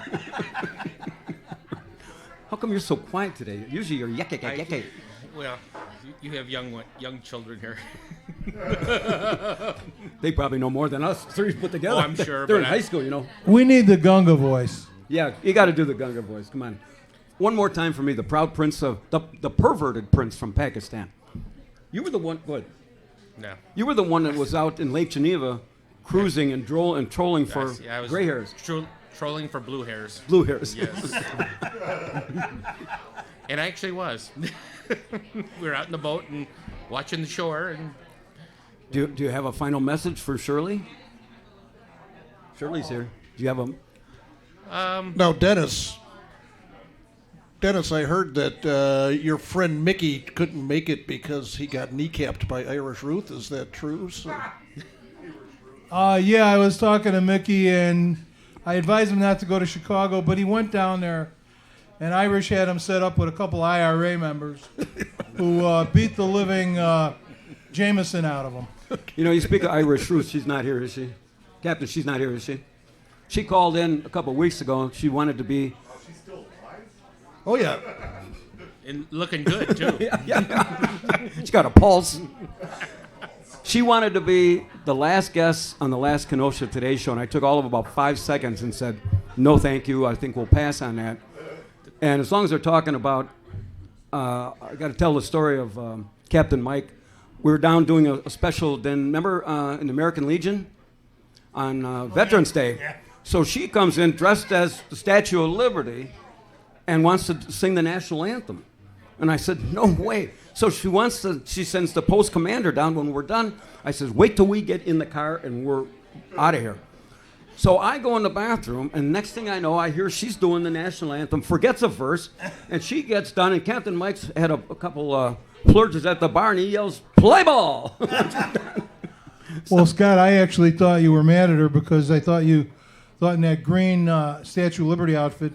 come you're so quiet today? Usually you're yuck. Well, you have young children here. They probably know more than us three put together. Oh, I'm sure. They're in high school, you know. We need the Gunga voice. Yeah, you got to do the Gunga voice. Come on. One more time for me, the proud prince of the perverted prince from Pakistan. You were the one. Good. No. You were the one that was out in Lake Geneva, cruising and trolling for gray hairs. Trolling for blue hairs. Blue hairs. Yes. And I actually was. We were out in the boat and watching the shore. And Do you have a final message for Shirley? Shirley's here. Do you have a? Now, Dennis, I heard that your friend Mickey couldn't make it because he got kneecapped by Irish Ruth. Is that true? Yeah, I was talking to Mickey, and I advised him not to go to Chicago, but he went down there, and Irish had him set up with a couple IRA members who beat the living Jameson out of him. You know, you speak of Irish Ruth. She's not here, is she? Captain, she's not here, is she? She called in a couple of weeks ago. She wanted to be... She's still alive? Oh, yeah. And looking good, too. Yeah. She's got a pulse. She wanted to be the last guest on the last Kenosha Today show, and I took all of about 5 seconds and said, no, thank you. I think we'll pass on that. And as long as they're talking about... I got to tell the story of Captain Mike. We were down doing a special then, remember in the American Legion on Veterans Day? Yeah. So she comes in dressed as the Statue of Liberty and wants to sing the national anthem. And I said, no way. So she sends the post commander down when we're done. I said, wait till we get in the car and we're out of here. So I go in the bathroom, and next thing I know, I hear she's doing the national anthem, forgets a verse, and she gets done, and Captain Mike's had a couple flirts at the bar, and he yells, play ball! Well, Scott, I actually thought you were mad at her because I thought you thought in that green Statue of Liberty outfit,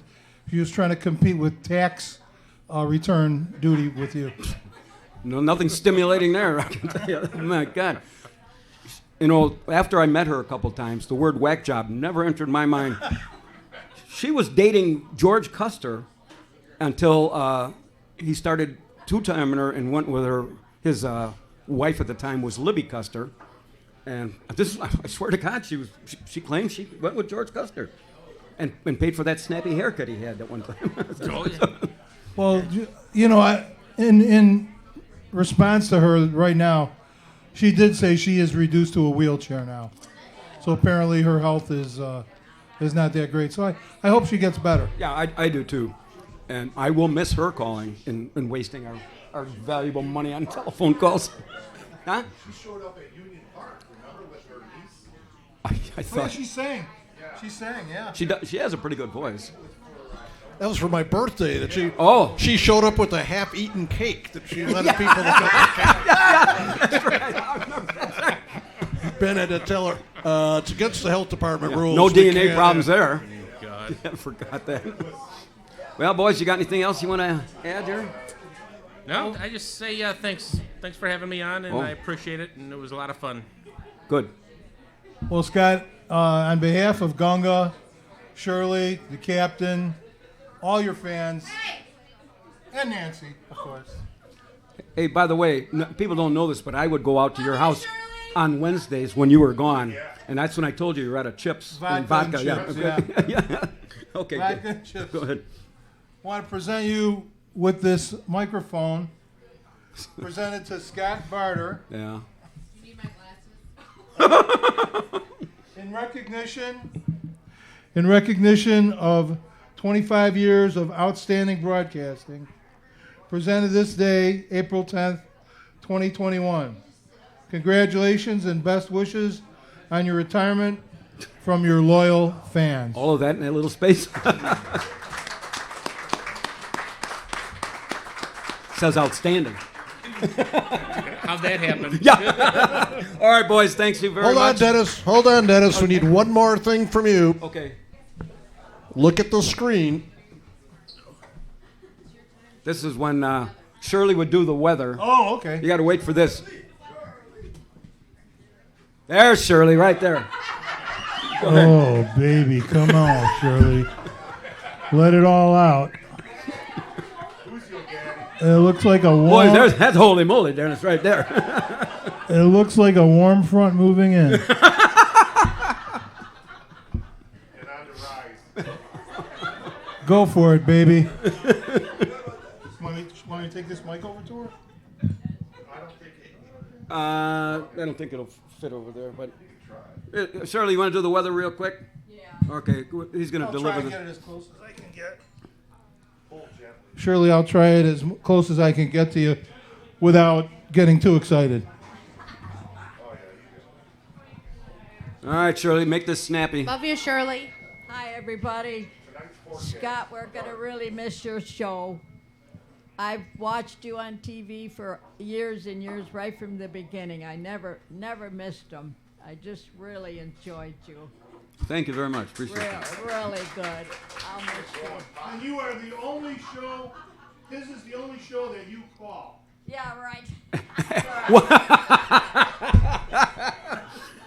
she was trying to compete with tax return duty with you. No, nothing stimulating there, I can tell you. Oh, my God. You know, after I met her a couple times, the word whack job never entered my mind. She was dating George Custer until he started two-timing her and went with her. His wife at the time was Libby Custer. And I swear to God, she claimed she went with George Custer and paid for that snappy haircut he had at one time. Oh, yeah. Well, you know, in response to her right now, she did say she is reduced to a wheelchair now. So apparently her health is is not that great. So I hope she gets better. Yeah, I do too. And I will miss her calling and wasting our valuable money on telephone calls. Huh? She showed up at Union Park, remember, with her niece? I Oh, yeah, thought she sang. She sang, yeah. she has a pretty good voice. That was for my birthday that she. Oh. She showed up with a half-eaten cake that she let people to cut the cake. Ben had to tell her it's against the health department rules. No We DNA can't- problems there. God. I forgot that. Well, boys, you got anything else you want to add here? No, I just say thanks. Thanks for having me on, and Oh. I appreciate it, and it was a lot of fun. Good. Well, Scott, on behalf of Gunga, Shirley, the captain, all your fans, and Nancy, of course. Hey, by the way, people don't know this, but I would go out to your house on Wednesdays when you were gone, and that's when I told you were out of chips and Vodka vodka. and chips, yeah. Okay. Vodka Good. and chips. Go ahead. I want to present you with this microphone presented to Scott Barter Yeah. in recognition of 25 years of outstanding broadcasting, presented this day, April 10th, 2021. Congratulations and best wishes on your retirement from your loyal fans. All of that in that little space. Says outstanding. How'd that happen? Yeah. All right, boys. Thanks you very Hold on, much. Dennis. Hold on, Dennis. We need one more thing from you. Okay. Look at the screen. This is when Shirley would do the weather. Oh, okay. You got to wait for this. There's Shirley right there. Oh, baby, come on, Shirley. Let it all out. It looks like a warm. Boy, that's holy moly, Dennis, right there. It looks like a warm front moving in. And on the rise. Go for it, baby. Want me to take this mic over to her? I don't think it'll fit over there, but Shirley, you want to do the weather real quick? Yeah. Okay, he's going to I'll deliver try and this. get it as close as I can get. Shirley, I'll try it as close as I can get to you without getting too excited. All right, Shirley, make this snappy. Love you, Shirley. Hi, everybody. Scott, we're going to really miss your show. I've watched you on TV for years and years, right from the beginning. I never missed them. I just really enjoyed you. Thank you very much. Appreciate it. Really good. I'll miss you. And you are the only show, this is the only show that you call. Yeah, right.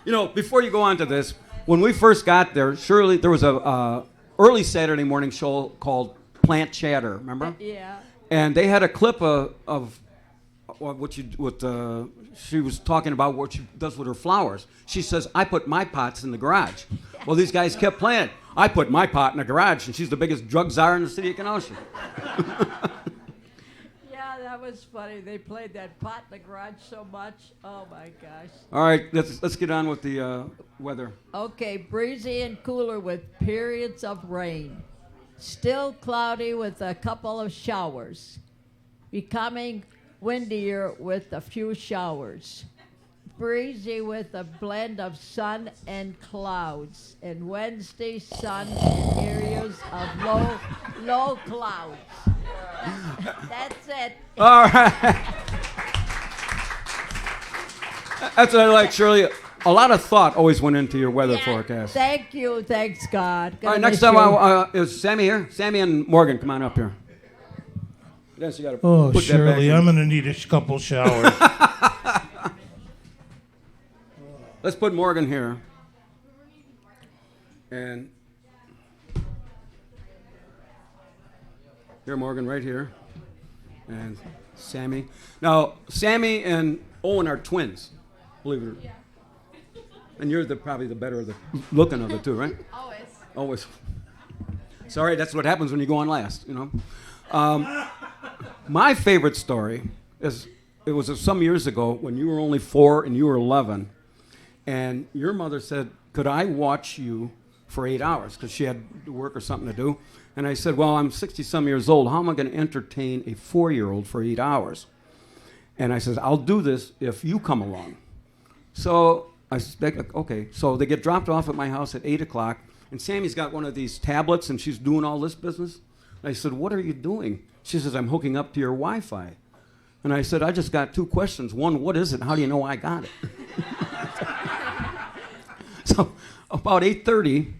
You know, before you go on to this, when we first got there, Shirley, there was a early Saturday morning show called Plant Chatter. Remember? Yeah. And they had a clip of she was talking about what she does with her flowers. She says, "I put my pots in the garage." Well, these guys kept playing it. I put my pot in the garage, and she's the biggest drug czar in the city of Kenosha. Yeah, that was funny. They played that pot in the garage so much. Oh, my gosh. All right, let's get on with the weather. Okay, breezy and cooler with periods of rain. Still cloudy with a couple of showers. Becoming windier with a few showers. Breezy with a blend of sun and clouds. And Wednesday, sun and areas of low clouds. That's it. All right. That's what I like, Shirley. A lot of thought always went into your weather forecast. Thank you. Thanks, God. All right, next time, is Sammy here? Sammy and Morgan, come on up here. Yes, you gotta Oh, put that back Shirley, in. I'm going to need a couple showers. Let's put Morgan here. And here, Morgan, right here. And Sammy. Now, Sammy and Owen are twins, believe it or not. And you're probably the better of the looking of the two, right? Always. Sorry, that's what happens when you go on last, you know. My favorite story is, it was some years ago when you were only 4 and you were 11. And your mother said, "Could I watch you for 8 hours because she had work or something to do. And I said, well, I'm 60-some years old. How am I going to entertain a 4-year-old for 8 hours? And I said, I'll do this if you come along. So I said, okay. So they get dropped off at my house at 8 o'clock, and Sammy's got one of these tablets, and she's doing all this business. And I said, what are you doing? She says, I'm hooking up to your Wi-Fi. And I said, I just got 2 questions. One, what is it? How do you know I got it? So about 8:30,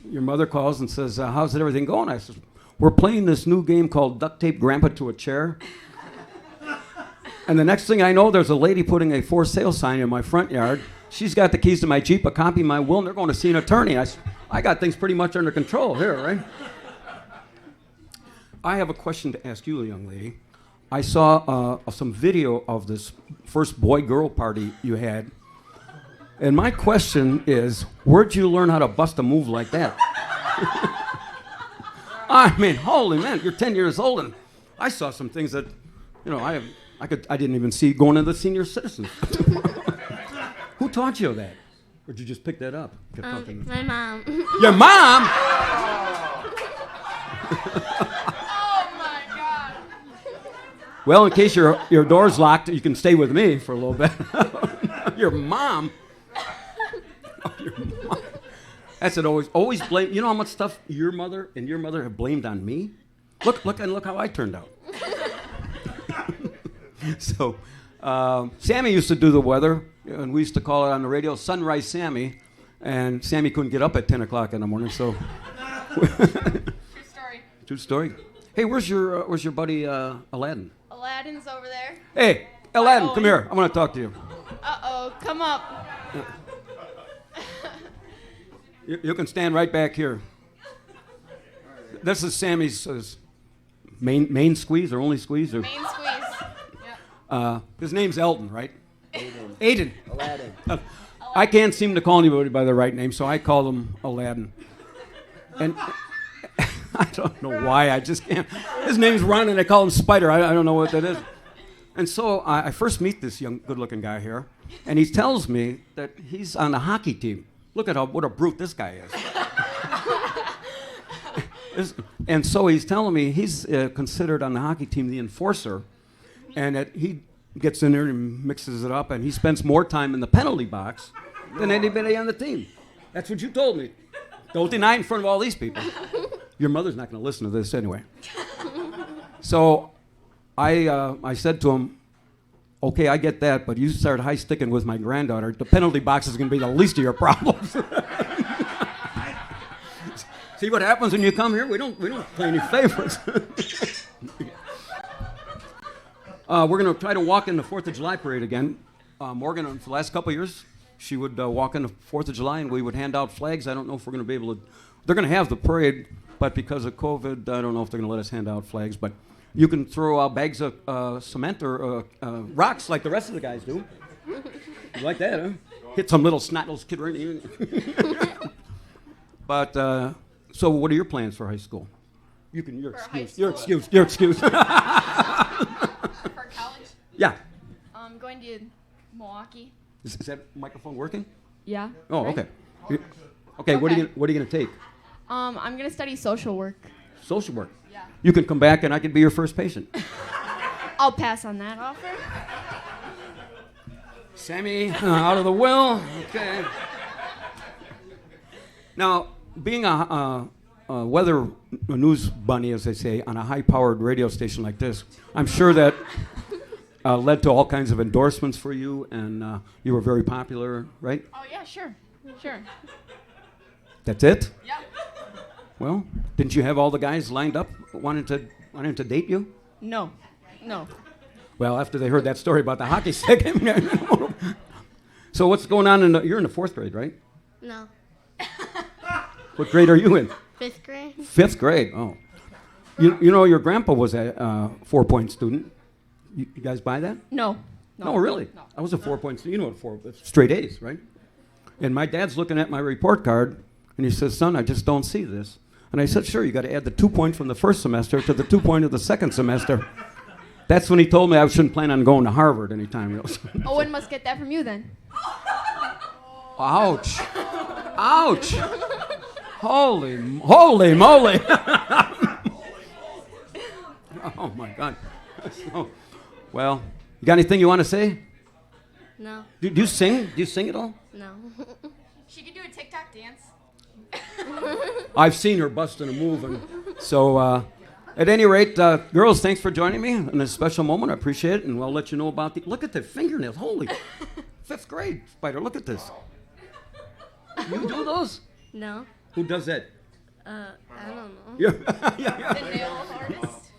your mother calls and says, how's everything going? I said, we're playing this new game called Duct Tape Grandpa to a Chair. And the next thing I know, there's a lady putting a for sale sign in my front yard. She's got the keys to my Jeep, a copy of my will, and they're going to see an attorney. I got things pretty much under control here, right? I have a question to ask you, young lady. I saw some video of this first boy-girl party you had. And my question is, where'd you learn how to bust a move like that? I mean, holy man, you're 10 years old, and I saw some things that, you know, I didn't even see going into the senior citizens. Who taught you that? Or did you just pick that up? My mom. Your mom? Oh my God. Well, in case your door's locked, you can stay with me for a little bit. Your mom? Oh, your mom. That's it. Always blame. You know how much stuff your mother and your mother have blamed on me? Look how I turned out. So, Sammy used to do the weather, and we used to call it on the radio Sunrise Sammy, and Sammy couldn't get up at 10 o'clock in the morning, so. True story. True story. Hey, where's your buddy Aladdin? Aladdin's over there. Hey, Aladdin, come here. I want to talk to you. Uh-oh, come up. You can stand right back here. This is Sammy's main squeeze or only squeeze? Or? Main squeeze. His name's Elton, right? Aiden. Aladdin. I can't seem to call anybody by the right name, so I call him Aladdin. And I don't know why, I just can't. His name's Ron, and I call him Spider. I don't know what that is. And so I first meet this young, good-looking guy here, and he tells me that he's on the hockey team. Look at what a brute this guy is. And so he's telling me he's considered on the hockey team the enforcer, and that he gets in there and mixes it up, and he spends more time in the penalty box than anybody on the team. That's what you told me. Don't deny it in front of all these people. Your mother's not going to listen to this anyway. So I said to him, okay, I get that, but you start high-sticking with my granddaughter, the penalty box is going to be the least of your problems. See what happens when you come here? We don't play any favorites. We're going to try to walk in the 4th of July parade again. Morgan, for the last couple of years, she would walk in the 4th of July, and we would hand out flags. I don't know if we're going to be able to. They're going to have the parade, but because of COVID, I don't know if they're going to let us hand out flags. But you can throw out bags of cement or rocks like the rest of the guys do. You like that, huh? Hit some little snot-nosed kid right in the But, so what are your plans for high school? You're excused. You're excused. For college? Yeah. I'm going to Milwaukee. Is that microphone working? Yeah. Oh, right? okay. Okay, what are you gonna take? I'm going to study social work. Social work. Yeah. You can come back and I can be your first patient. I'll pass on that offer. Sammy, out of the will. Okay. Now, being a weather news bunny, as they say, on a high-powered radio station like this, I'm sure that led to all kinds of endorsements for you, and you were very popular, right? Oh, yeah, sure. Sure. That's it? Yeah. Well, didn't you have all the guys lined up wanting to date you? No. Well, after they heard that story about the hockey stick. So what's going on you're in the 4th grade, right? No. What grade are you in? 5th grade. 5th grade, oh. You know, your grandpa was a 4-point student. You guys buy that? No. No, really? No. I was a 4-point student. You know what straight A's, right? And my dad's looking at my report card, and he says, son, I just don't see this. And I said, sure, you got to add the 2 points from the first semester to the 2 point of the second semester. That's when he told me I shouldn't plan on going to Harvard anytime else. Owen must get that from you then. Ouch. Ouch. Holy moly! Oh my God. So, well, you got anything you want to say? No. Do you sing? Do you sing at all? No. She can do a TikTok dance. I've seen her busting a move, and so at any rate, girls, thanks for joining me in this special moment. I appreciate it, and I'll let you know about the. Look at the fingernails. Holy, 5th grade, Spider. Look at this. You do those? No. Who does that? I don't know. Yeah. The nail artist.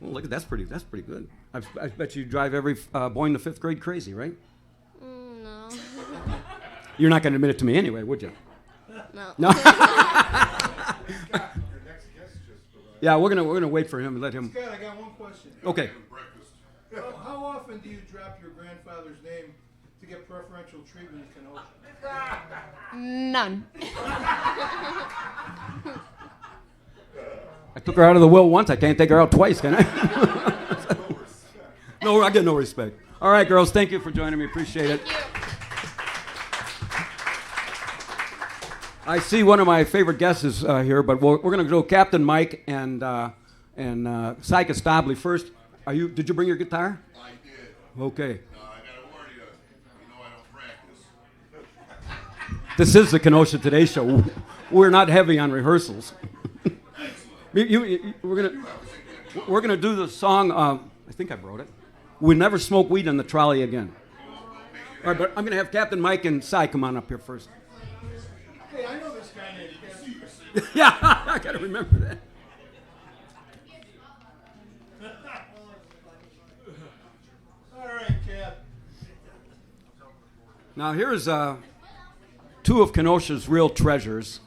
Well, look, that's pretty good. I bet you drive every boy in the 5th grade crazy, right? No. You're not going to admit it to me anyway, would you? No. No. Yeah, we're gonna wait for him and let him. Scott, I got one question. Okay. How often do you drop your grandfather's name to get preferential treatment in Kenosha? None. I took her out of the will once. I can't take her out twice, can I? No, I get no respect. All right, girls, thank you for joining me. Appreciate it. I see one of my favorite guests is here, but we're going to go Captain Mike and Cy Costabile first. Did you bring your guitar? I did. Okay. No, I gotta warn you. You know I don't practice. This is the Kenosha Today Show. We're not heavy on rehearsals. We're gonna do the song. I think I wrote it. We never smoke weed on the trolley again. All right, but I'm gonna have Captain Mike and Cy come on up here first. Hey, I know this guy named Ken. Yeah, I gotta remember that. All right, Cap. Now here's two of Kenosha's real treasures.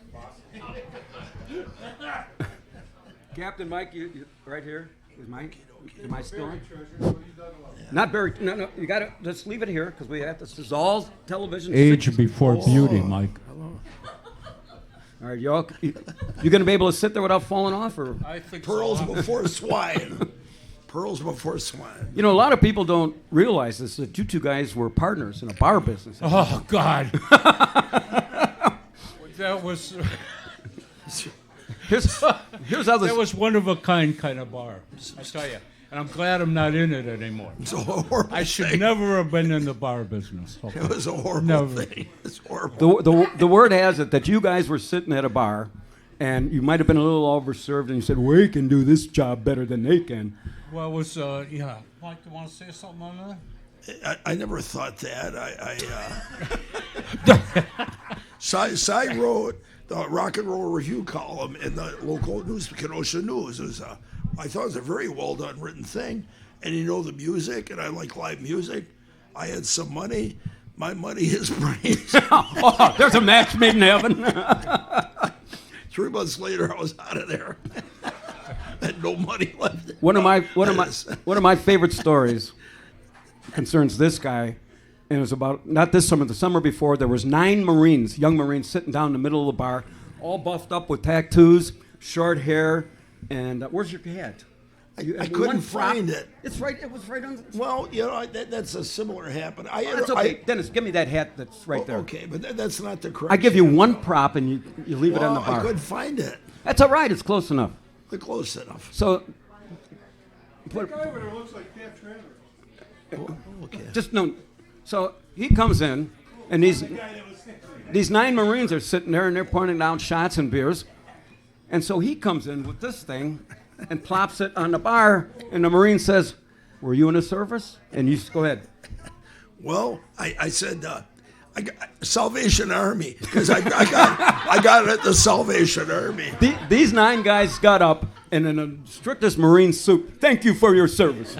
Captain Mike, you right here. Is Mike? Am I still on? Not buried. No. You gotta let's leave it here because we have this is all television. Age before beauty, Mike. All right, you gonna be able to sit there without falling off, or I think Pearls before swine. Pearls before swine. You know, a lot of people don't realize this that you two guys were partners in a bar business. Oh God. That was. Here's how this. That was one of a kind of bar. I tell you, and I'm glad I'm not in it anymore. It's a horrible I should thing. never have been in the bar business. Okay. It was a horrible Never. thing. It's horrible. The word has it that you guys were sitting at a bar, and you might have been a little overserved, and you said, "We can do this job better than they can." Well, it was yeah. Mike, you want to say something on that? I never thought that. Cy wrote the Rock and Roll Review column in the local news, Kenosha News. It was I thought it was a very well done written thing. And you know the music, and I like live music. I had some money. My money is brains. Oh, there's a match made in heaven. 3 months later, I was out of there. Had no money left. One of my favorite stories concerns this guy, and it was about not this summer, the summer before. There was 9 Marines, young Marines, sitting down in the middle of the bar, all buffed up with tattoos, short hair, and where's your hat? I couldn't find it. It's right. It was right on. Well, you know that's a similar hat, but That's okay. Dennis, give me that hat that's right there. Okay, but that's not the correct. I give you one prop and you leave it on the bar. I couldn't find it. That's all right. It's close enough. Close enough. So. That guy over there looks like Pat Travers. Okay. Just no. So he comes in, and these 9 Marines are sitting there, and they're pointing down shots and beers, and so he comes in with this thing, and plops it on the bar, and the Marine says, "Were you in the service?" And you go ahead. Well, I said I got Salvation Army because I got it at the Salvation Army. These 9 guys got up and in the strictest Marine suit. "Thank you for your service."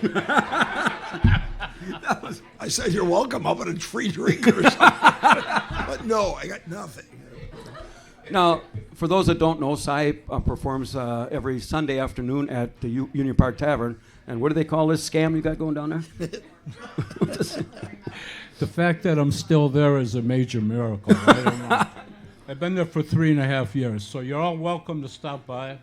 I said, "You're welcome. I'll put a free drink or something." But no, I got nothing. Now, for those that don't know, Cy performs every Sunday afternoon at the Union Park Tavern. And what do they call this scam you got going down there? The fact that I'm still there is a major miracle. I don't know. I've been there for 3.5 years, so you're all welcome to stop by.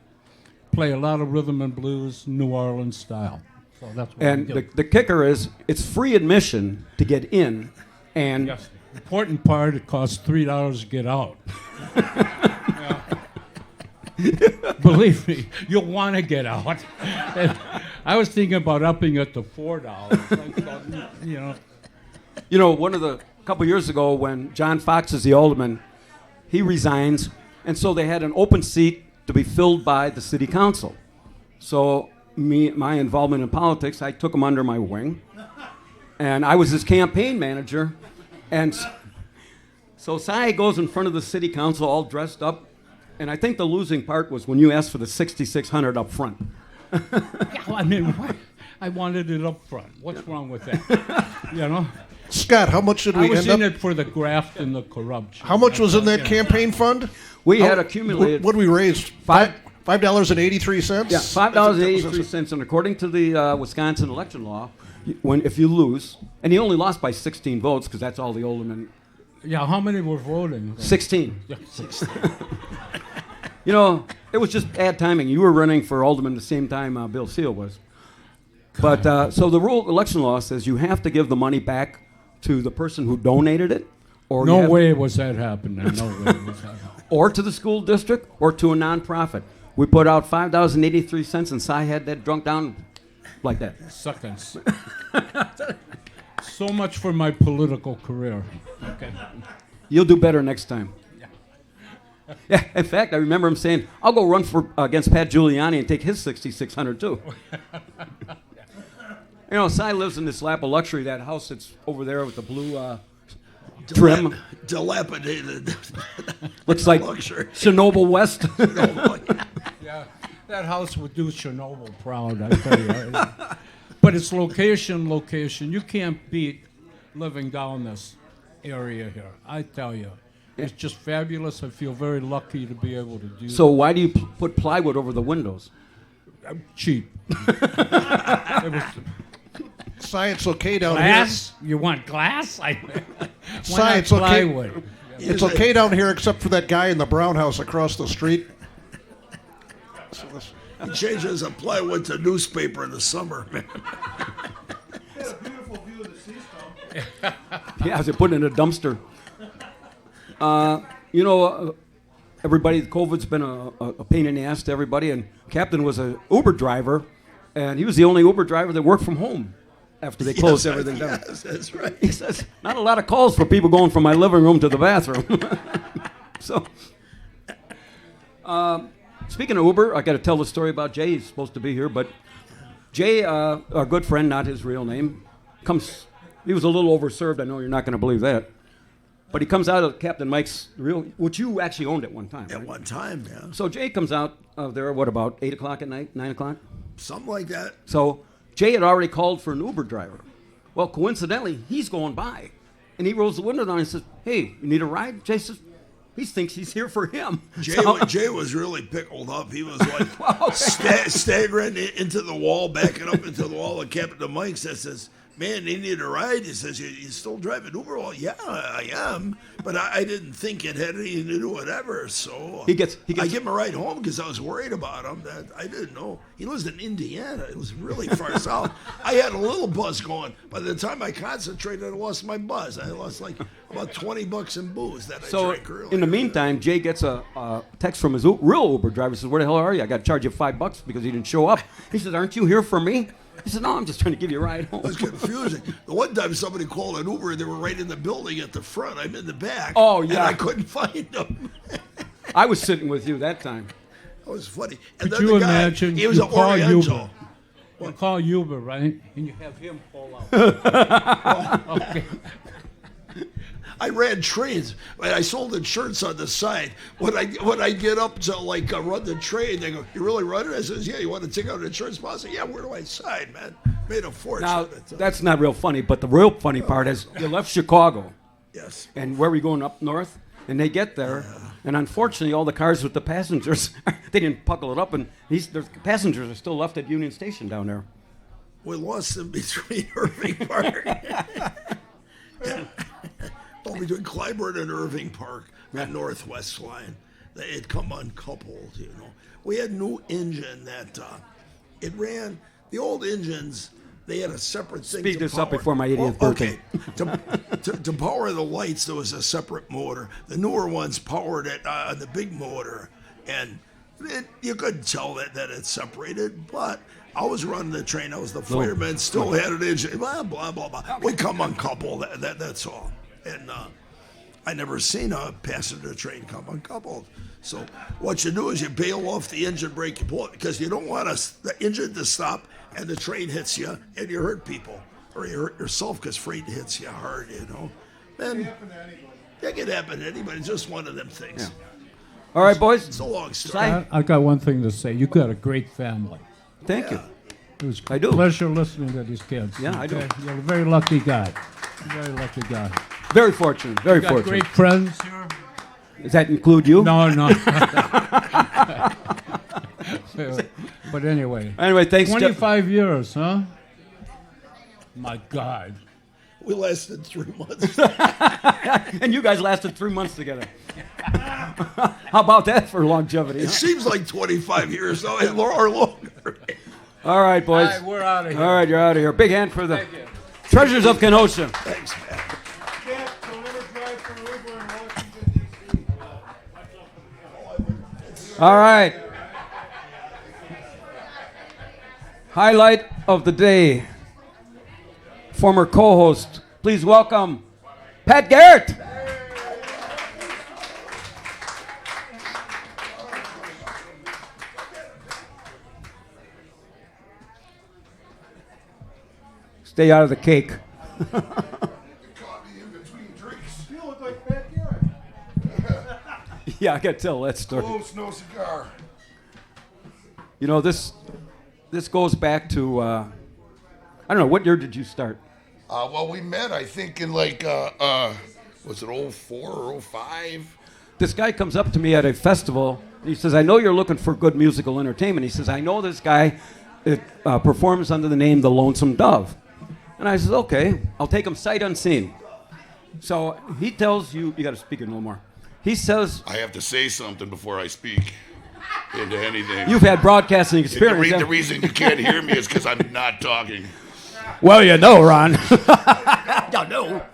Play a lot of rhythm and blues, New Orleans style. So that's what and the kicker is, it's free admission to get in, and yes, the important part, it costs $3 to get out. Yeah. Believe me, you'll want to get out. And I was thinking about upping it to $4. I thought, you know. You know, a couple years ago when John Fox is the alderman, he resigns, and so they had an open seat to be filled by the city council. So my involvement in politics, I took him under my wing, and I was his campaign manager, and so Cy goes in front of the city council all dressed up, and I think the losing part was when you asked for the $6,600 up front. Yeah, I mean, what? I wanted it up front. What's wrong with that? You know? Scott, how much did we I was end in up? it for the graft and the corruption. How much was in that campaign fund? We had accumulated. What we raised? $5.83. Yeah, $5.83, and according to the Wisconsin election law, if you lose, and he only lost by 16 votes because that's all the aldermen. Yeah, how many were voting? 16. Yeah, 16. You know, it was just bad timing. You were running for alderman the same time Bill Seal was. But so the election law says you have to give the money back to the person who donated it, or No way was that happening. No way was that happening. or to the school district, or to a nonprofit. We put out $5.83, and Cy had that drunk down like that. Seconds. So much for my political career. Okay. You'll do better next time. Yeah, in fact, I remember him saying, "I'll go run against Pat Giuliani and take his $6,600 too." You know, Cy lives in this lap of luxury. That house that's over there with the blue trim. Dilapidated. Looks like luxury. Chernobyl West. Yeah, that house would do Chernobyl proud, I tell you. But it's location. You can't beat living down this area here, I tell you. It's just fabulous. I feel very lucky to be able to do So why do you put plywood over the windows? Cheap. It was Science okay down glass? You want glass? Science okay. Plywood. It's okay down here except for that guy in the brown house across the street. He changes a plywood to newspaper in the summer, man. Yeah, they put it in a dumpster. You know, everybody, COVID's been a pain in the ass to everybody, and Captain was an Uber driver, and he was the only Uber driver that worked from home after they closed everything down. Yes, that's right. He says, not a lot of calls for people going from my living room to the bathroom. So, speaking of Uber, I got to tell the story about Jay. He's supposed to be here, but Jay, our good friend, not his real name, he was a little overserved. I know you're not going to believe that. But he comes out of Captain Mike's which you actually owned at one time. At right? one time, yeah. So Jay comes out of there, what, about 8 o'clock at night, 9 o'clock? Something like that. So Jay had already called for an Uber driver. Well, coincidentally, he's going by. And he rolls the window down and says, "Hey, you need a ride?" Jay says, he thinks he's here for him. Jay was really pickled up. He was like staggering into the wall, backing up into the wall. And Captain Mike says, "Man, you need a ride?" He says, "You still driving Uber?" Well, yeah, I am. But I didn't think it had anything to do with whatever. So he gets I give him a ride home because I was worried about him. That I didn't know. He lives in Indiana. It was really far south. I had a little buzz going. By the time I concentrated, I lost my buzz. I lost like about $20 in booze that I drank earlier. In the meantime, Jay gets a text from his real Uber driver. Says, "Where the hell are you? I got to charge you $5 because he didn't show up." He says, "Aren't you here for me?" He said, "No, I'm just trying to give you a ride home." It was confusing. The one time somebody called an Uber, they were right in the building at the front. I'm in the back. Oh, yeah. And I couldn't find them. I was sitting with you that time. That was funny. And Could then you the guy, imagine? he was You an call Oriental. Uber. You call Uber, right? And you have him pull out. Okay. I ran trains. I sold insurance on the side. When I get up to run the train, they go, "You really run it?" I says, "Yeah." "You want to take out an insurance policy?" "Yeah." "Where do I sign, man?" Made a fortune. Now, that's not real funny, but the real funny part is you left Chicago. Yes. And where were you going, up north? And they get there, and unfortunately, all the cars with the passengers, they didn't buckle it up, and the passengers are still left at Union Station down there. We lost them between Irving Park. Well, between Clyburn and Irving Park, that northwest line, they had come uncoupled, you know. We had new engine that it ran. The old engines, they had a separate thing. Speed to this power. up before my 80th birthday. Okay. to power the lights, there was a separate motor. The newer ones powered it on the big motor, and you could tell that it's separated, but I was running the train. I was the fireman, still had an engine, blah, blah, blah, blah. We come uncoupled, that's all. And I never seen a passenger train come uncoupled. So what you do is you bail off the engine brake, you pull it, because you don't want the engine to stop and the train hits you and you hurt people. Or you hurt yourself because freight hits you hard, And that could happen to anybody. It's just one of them things. Yeah. All right, boys. It's a long story. I got one thing to say. You got a great family. Thank you. It was I do. a pleasure listening to these kids. Yeah, I do. You're a very lucky guy. Very lucky guy. Very fortunate. Very You got fortunate. great friends here. Does that include you? No. But anyway. Anyway, thanks. 25 years, huh? My God. We lasted 3 months. And you guys lasted 3 months together. How about that for longevity? It seems like 25 years, though, or longer. All right, boys. All right, we're out of here. All right, you're out of here. Big hand for the Treasures of Kenosha. Thanks, man. All right. Highlight of the day. Former co-host. Please welcome Pat Garrett. Stay out of the cake. Yeah, I got to tell that story. Close, no cigar. You know, this goes back to, I don't know, what year did you start? Well, we met, I think, in was it 04 or 05? This guy comes up to me at a festival, and he says, I know you're looking for good musical entertainment. He says, I know this guy that performs under the name The Lonesome Dove. And I says, okay, I'll take him sight unseen. So he tells you got to speak it a little more. He says, I have to say something before I speak into anything. You've had broadcasting experience. The reason you can't hear me is because I'm not talking. Well, you know, Ron. You know.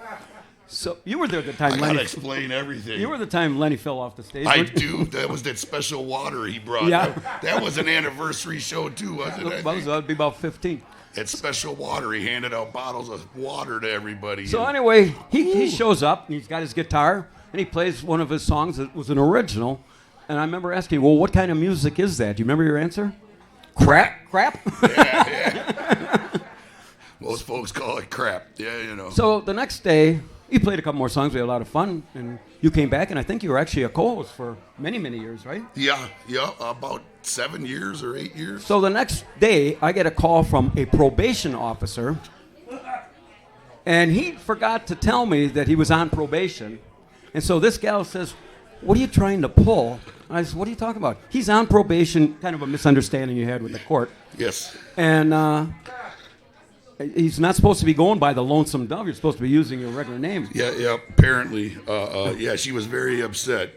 So you were there at the time I Lenny. gotta explain everything. You were the time Lenny fell off the stage. I weren't you? do. That was that special water he brought. Yeah. That was an anniversary show too, wasn't it? That would be about 15. That special water, he handed out bottles of water to everybody. So anyway, he shows up and he's got his guitar and he plays one of his songs that was an original. And I remember asking, well, what kind of music is that? Do you remember your answer? Crap. Yeah. Most folks call it crap. Yeah, you know. So the next day, he played a couple more songs. We had a lot of fun. And you came back, and I think you were actually a co-host for many, many years, right? Yeah, about 7 years or 8 years. So the next day, I get a call from a probation officer. And he forgot to tell me that he was on probation. And so this gal says, what are you trying to pull? And I said, what are you talking about? He's on probation, kind of a misunderstanding you had with the court. Yes. And he's not supposed to be going by the Lonesome Dove. You're supposed to be using your regular name. Yeah, apparently. Yeah, she was very upset.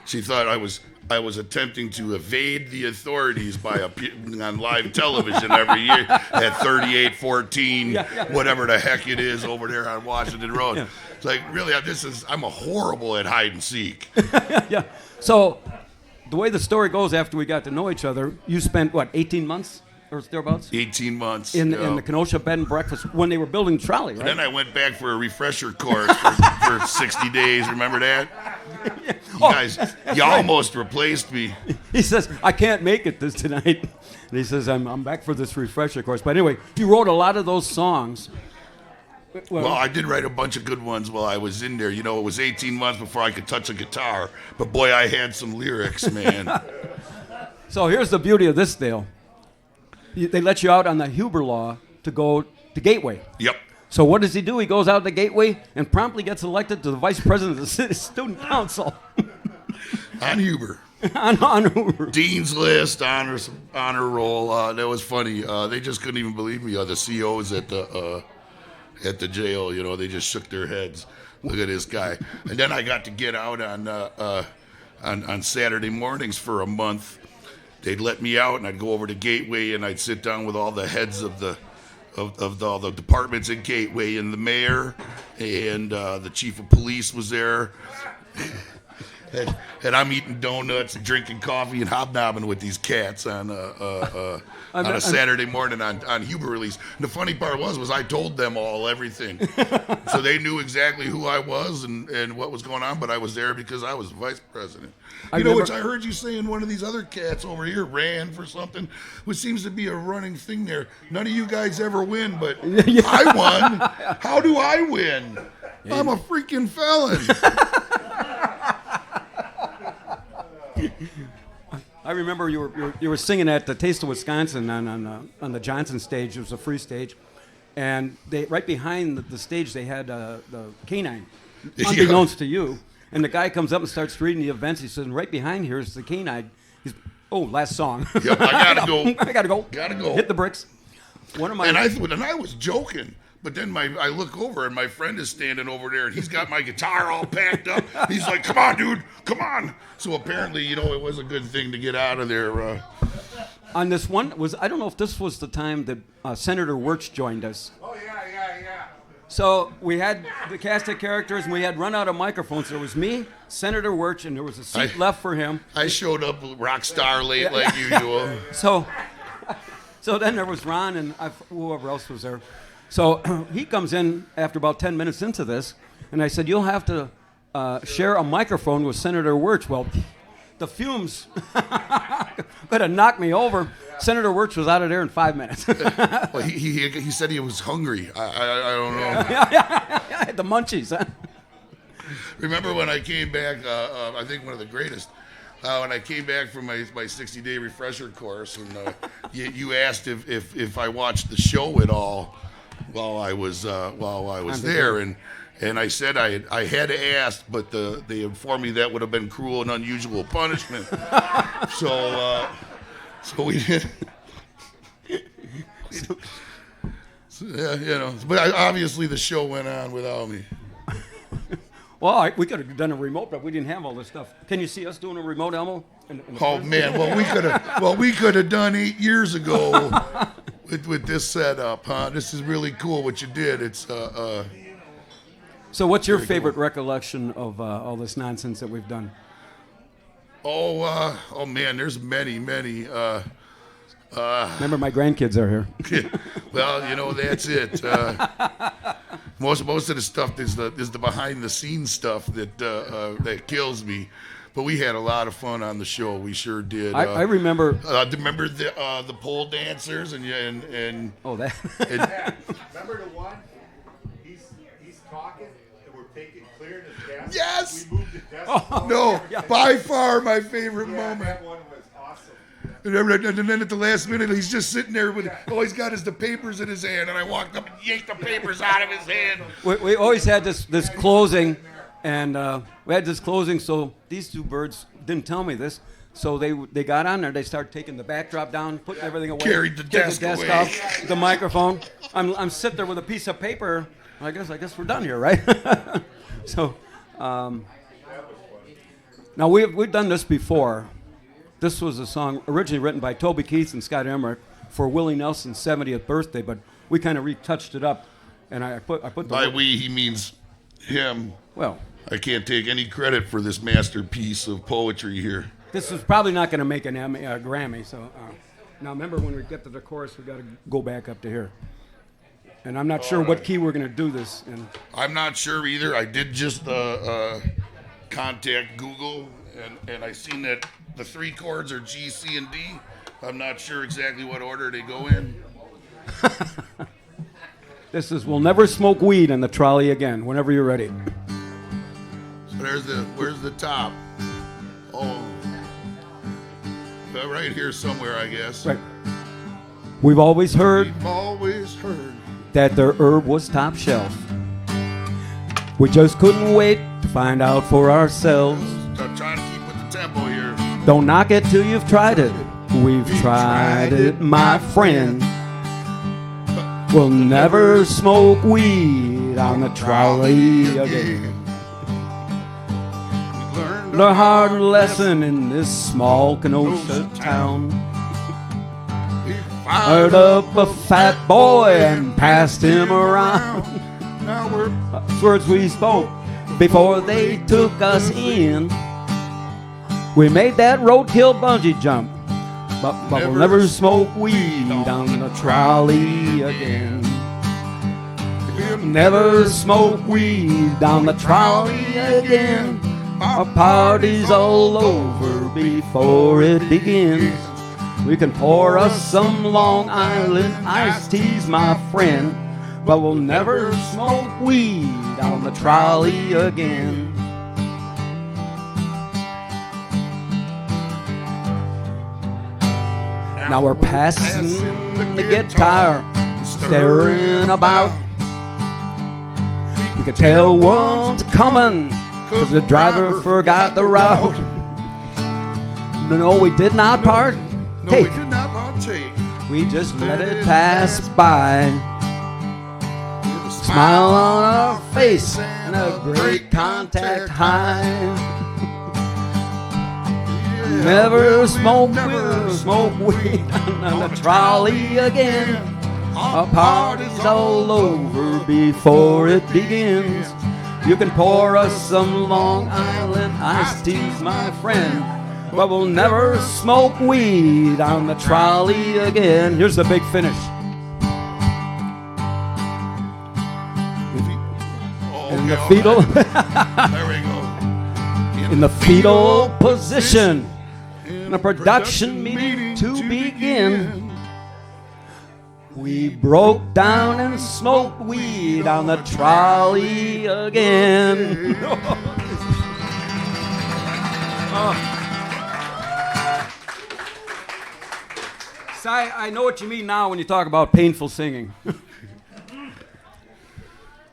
She thought I was attempting to evade the authorities by appearing on live television every year at 3814, whatever the heck it is over there on Washington Road. Yeah. It's like, really, I'm horrible at hide and seek. Yeah. So the way the story goes, after we got to know each other, you spent, 18 months? Or thereabouts? 18 months. In the Kenosha Bed and Breakfast when they were building the trolley, right? And then I went back for a refresher course for 60 days. Remember that? You guys, you almost replaced me. He says, I can't make it this tonight. And he says, I'm back for this refresher course. But anyway, you wrote a lot of those songs. Well, I did write a bunch of good ones while I was in there. You know, it was 18 months before I could touch a guitar. But boy, I had some lyrics, man. So here's the beauty of this deal. They let you out on the Huber Law to go to Gateway. Yep. So what does he do? He goes out to Gateway and promptly gets elected to the vice president of the city student council. On Huber. on Huber. Dean's List, honor roll. That was funny. They just couldn't even believe me. The COs at the jail, you know, they just shook their heads. Look at this guy. And then I got to get out on Saturday mornings for a month. They'd let me out, and I'd go over to Gateway, and I'd sit down with all the heads of all the departments at Gateway, and the mayor, and the chief of police was there. and I'm eating donuts and drinking coffee and hobnobbing with these cats on a Saturday morning on Huber release. And the funny part was I told them all everything, so they knew exactly who I was and what was going on. But I was there because I was vice president. Which I heard you saying one of these other cats over here ran for something, which seems to be a running thing there. None of you guys ever win, but I won. How do I win? I'm a freaking felon. I remember you were singing at the Taste of Wisconsin on the Johnson stage. It was a free stage, and they right behind the stage they had the canine, unbeknownst to you. And the guy comes up and starts reading the events. He says, "Right behind here is the canine." Last song. Yep, I gotta go. I gotta go. Gotta go. Hit the bricks. One of my and I was joking. But then I look over and my friend is standing over there and he's got my guitar all packed up. He's like, "Come on, dude, come on." So apparently, it was a good thing to get out of there. On this one I don't know if this was the time that Senator Wirtz joined us. Oh yeah. So we had the cast of characters and we had run out of microphones. There was me, Senator Wirtz, and there was a seat left for him. I showed up rock star late like usual. So then there was Ron and whoever else was there. So he comes in after about 10 minutes into this, and I said, "You'll have to share a microphone with Senator Wirtz." Well, the fumes could have knocked me over. Senator Wirtz was out of there in 5 minutes. Well, he said he was hungry. I don't know. I had the munchies. Huh? Remember when I came back, I think one of the greatest, when I came back from my 60-day refresher course, and you asked if I watched the show at all while I was there, and I said I had asked, but they informed me that would have been cruel and unusual punishment. So we did. But obviously the show went on without me. Well, we could have done a remote, but we didn't have all this stuff. Can you see us doing a remote, Elmo? Oh man, we could have done 8 years ago with this setup, huh? This is really cool what you did. It's So what's your favorite recollection of all this nonsense that we've done? Oh man, there's many. Remember, my grandkids are here. Well, that's it. Most of the stuff is the behind the scenes stuff that kills me. But we had a lot of fun on the show. We sure did. I remember. Remember the pole dancers and oh that. Remember the one? He's talking and we're clearing his desk. Yes. We moved the desk. By far my favorite moment. That one was awesome. And then at the last minute, he's just sitting there with all he's got is the papers in his hand, and I walked up and yanked the papers out of his hand. We always had this closing, and we had this closing. So these two birds didn't tell me this. So they got on there. They started taking the backdrop down, putting everything away. Carried the desk away. Off, the microphone. I'm sitting there with a piece of paper. I guess we're done here, right? So now we've done this before. This was a song originally written by Toby Keith and Scott Emmerich for Willie Nelson's 70th birthday, but we kind of retouched it up, and I put the by we he means him. Well, I can't take any credit for this masterpiece of poetry here. This is probably not going to make an Grammy. So now remember, when we get to the chorus, we got to go back up to here, and I'm not sure what key we're going to do this in. I'm not sure either. I did just contact Google, and I seen that the 3 chords are G, C, and D. I'm not sure exactly what order they go in. This is "We'll Never Smoke Weed in the Trolley Again." Whenever you're ready. So where's the top? Oh, right here somewhere, I guess. Right. We've always heard that their herb was top shelf. We just couldn't wait to find out for ourselves. I'm trying to keep with the tempo here. Don't knock it till you've tried it. We've tried it, my friend. We'll never smoke weed on the trolley again. Learned a hard lesson in this small Kenosha town. Fired up a fat boy and passed him around. Words we spoke before they took us in. We made that roadkill bungee jump, but we'll never smoke weed on the trolley again. Never smoke weed on the trolley again. Our party's all over before it begins. We can pour us some Long Island iced teas, my friend, but we'll never smoke weed on the trolley again. Now we're passing the guitar, staring about. You can tell one's coming, 'cause the driver forgot the route. No, we did not partake. We did not partake. We just let it pass by. Smile on our face and a great contact high. Never smoke weed on the trolley again. Our party's all over before it begins. You can pour us some Long Island iced teas, my friend, but we'll never smoke weed on the trolley again. Here's the big finish. In the fetal, there we go. In the fetal position, in a production meeting to begin. We broke down and smoked weed on the trolley again. So I know what you mean now when you talk about painful singing.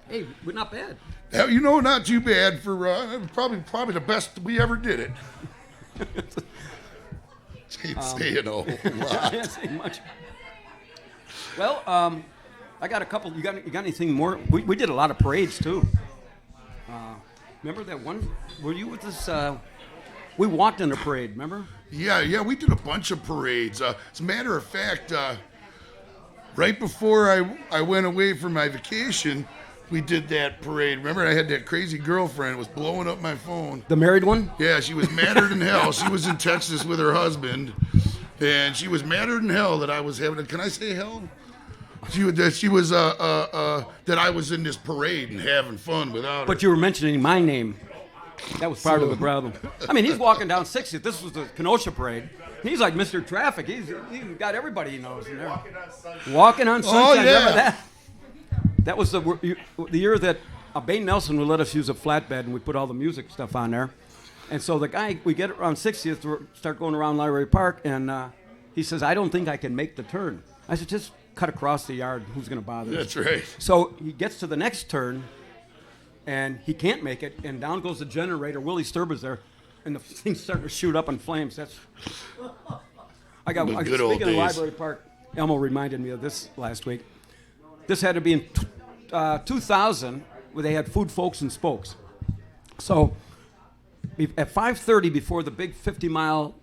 Hey, we're not bad. Yeah, you know, not too bad for probably the best we ever did it. Ain't saying a whole lot. Can't say much. Well, I got a couple. You got anything more? We did a lot of parades too. Remember that one? Were you with us? We walked in a parade. Remember? Yeah, we did a bunch of parades. As a matter of fact, right before I went away for my vacation, we did that parade. Remember, I had that crazy girlfriend who was blowing up my phone. The married one? Yeah, she was madder than hell. She was in Texas with her husband, and she was madder than hell that I was having. Can I say hell? She was that I was in this parade and having fun without her. But you were mentioning my name. That was part of the problem. I mean, he's walking down 60th. This was the Kenosha parade. He's like Mr. Traffic. He's got everybody he knows in there. Walking on Sunshine. Oh, yeah. Remember that? That was the year that Bain Nelson would let us use a flatbed, and we put all the music stuff on there. And so the guy, we get around 60th, we start going around Library Park, and he says, I don't think I can make the turn. I said, just cut across the yard. Who's going to bother us? That's right. So he gets to the next turn, and he can't make it, and down goes the generator. Willie Sturba's there, and the thing's starting to shoot up in flames. That's. Good old Speaking of days. Library Park, Elmo reminded me of this last week. This had to be in 2000, where they had food, folks, and spokes. So at 5:30, before the big 50-mile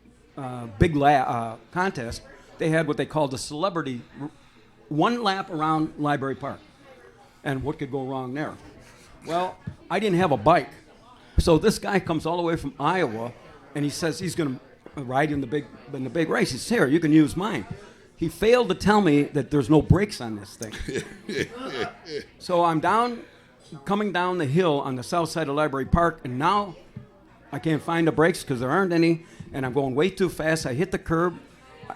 contest, they had what they called the celebrity one lap around Library Park. And what could go wrong there? Well, I didn't have a bike. So this guy comes all the way from Iowa, and he says he's going to ride in the big race. He says, here, you can use mine. He failed to tell me that there's no brakes on this thing. So I'm coming down the hill on the south side of Library Park, and now I can't find the brakes because there aren't any, and I'm going way too fast. I hit the curb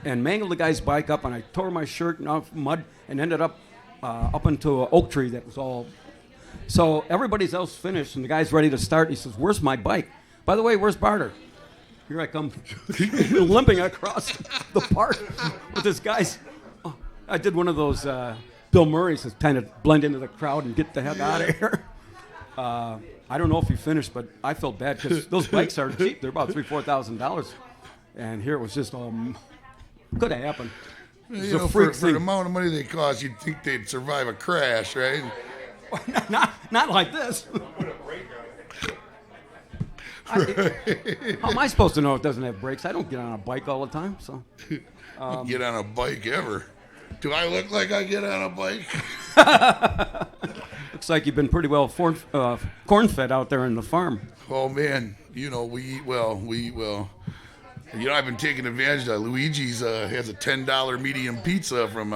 and mangled the guy's bike up, and I tore my shirt and off mud and ended up into an oak tree that was all. So everybody's else finished, and the guy's ready to start. He says, where's my bike? By the way, where's Barter? Here I come, limping across the park with this guy's. I did one of those Bill Murray's to kind of blend into the crowd and get the heck out of here. I don't know if he finished, but I felt bad because those bikes are cheap. They're about $3,000-$4,000, and here it was just could have happened. It's a freak for the amount of money they cost, you'd think they'd survive a crash, right? Not like this. How am I supposed to know it doesn't have brakes? I don't get on a bike all the time, so. Get on a bike ever? Do I look like I get on a bike? Looks like you've been pretty well corn-fed out there in the farm. Oh man, we eat well. You know, I've been taking advantage of Luigi's has a $10 medium pizza from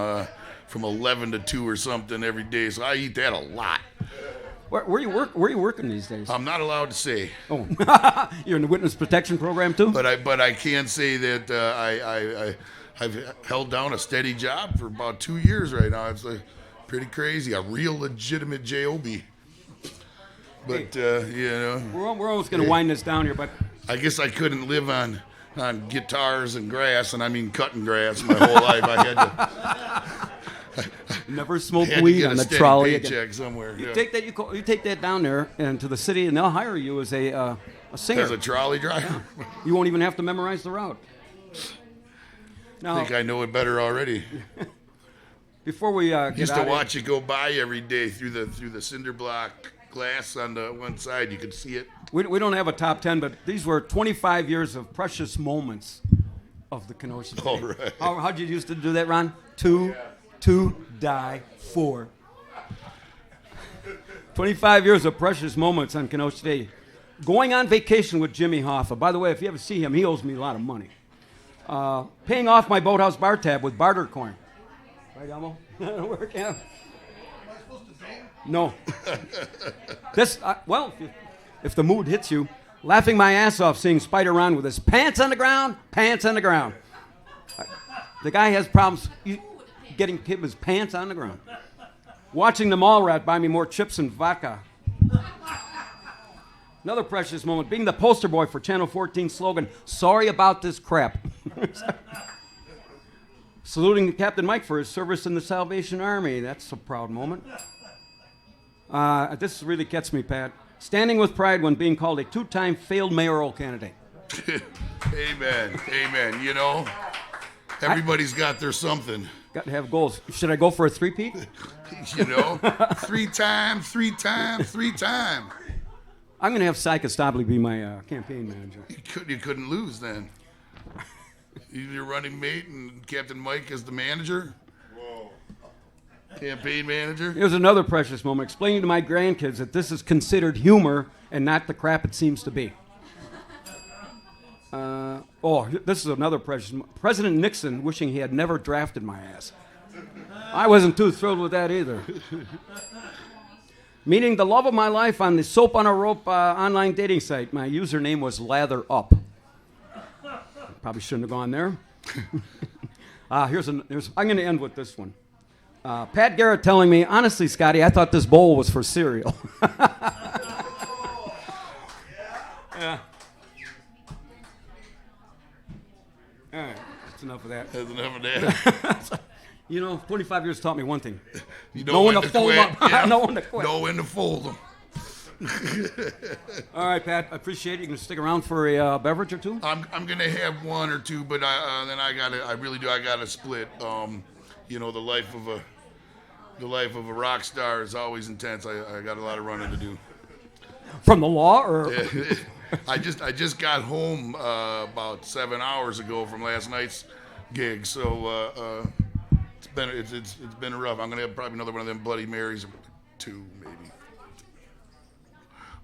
11 to 2 or something every day, so I eat that a lot. Where are you working these days? I'm not allowed to say. Oh, you're in the witness protection program too. But I can say that I've held down a steady job for about 2 years right now. It's pretty crazy. A real legitimate job. But you know, we're almost going to wind this down here. But I guess I couldn't live on guitars and grass, and I mean cutting grass my whole life. I had to. Never smoke weed on the trolley again. Paycheck somewhere. You take that. You take that down there and to the city, and they'll hire you as a singer. As a trolley driver. Yeah. You won't even have to memorize the route. Now, I think I know it better already. Before we get used out to watch it go by every day through the cinder block glass on the one side. You could see it. We don't have a top 10, but these were 25 years of precious moments of the Kenosha. All right. How'd you used to do that, Ron? To die for. 25 years of precious moments on Kenosha Day. Going on vacation with Jimmy Hoffa. By the way, if you ever see him, he owes me a lot of money. Paying off my Boathouse bar tab with barter coin. Right, Elmo? That'll work, yeah. No. This, if the mood hits you, laughing my ass off seeing Spider Ron with his pants on the ground. The guy has problems getting his pants on the ground. Watching the mall rat buy me more chips and vodka. Another precious moment, being the poster boy for Channel 14 slogan, "Sorry about this crap." Saluting Captain Mike for his service in the Salvation Army. That's a proud moment. This really gets me, Pat. Standing with pride when being called a 2-time failed mayoral candidate. Amen. You know, everybody's got their something. Got to have goals. Should I go for a three-peat? You know, 3 times. I'm going to have Cy Costabile be my campaign manager. You couldn't lose then. Your running mate and Captain Mike as the manager. Whoa. Campaign manager. Here's another precious moment, explaining to my grandkids that this is considered humor and not the crap it seems to be. This is another precious moment. President Nixon wishing he had never drafted my ass. I wasn't too thrilled with that either. Meeting the love of my life on the Soap on a Rope online dating site. My username was Lather Up. Probably shouldn't have gone there. I'm going to end with this one. Pat Garrett telling me, honestly, Scottie, I thought this bowl was for cereal. Yeah. All right, that's enough of that. That's enough of that. You know, 25 years taught me one thing. You know when to fold them. Yeah. Know when to quit. Know when to fold them. All right, Pat, I appreciate it. You can stick around for a beverage or two? I'm gonna have one or two, but then I gotta split. You know, the life of a rock star is always intense. I got a lot of running to do. From the law, or? I just got home about 7 hours ago from last night's gig, so it's been rough. I'm gonna have probably another one of them Bloody Marys, or 2 maybe.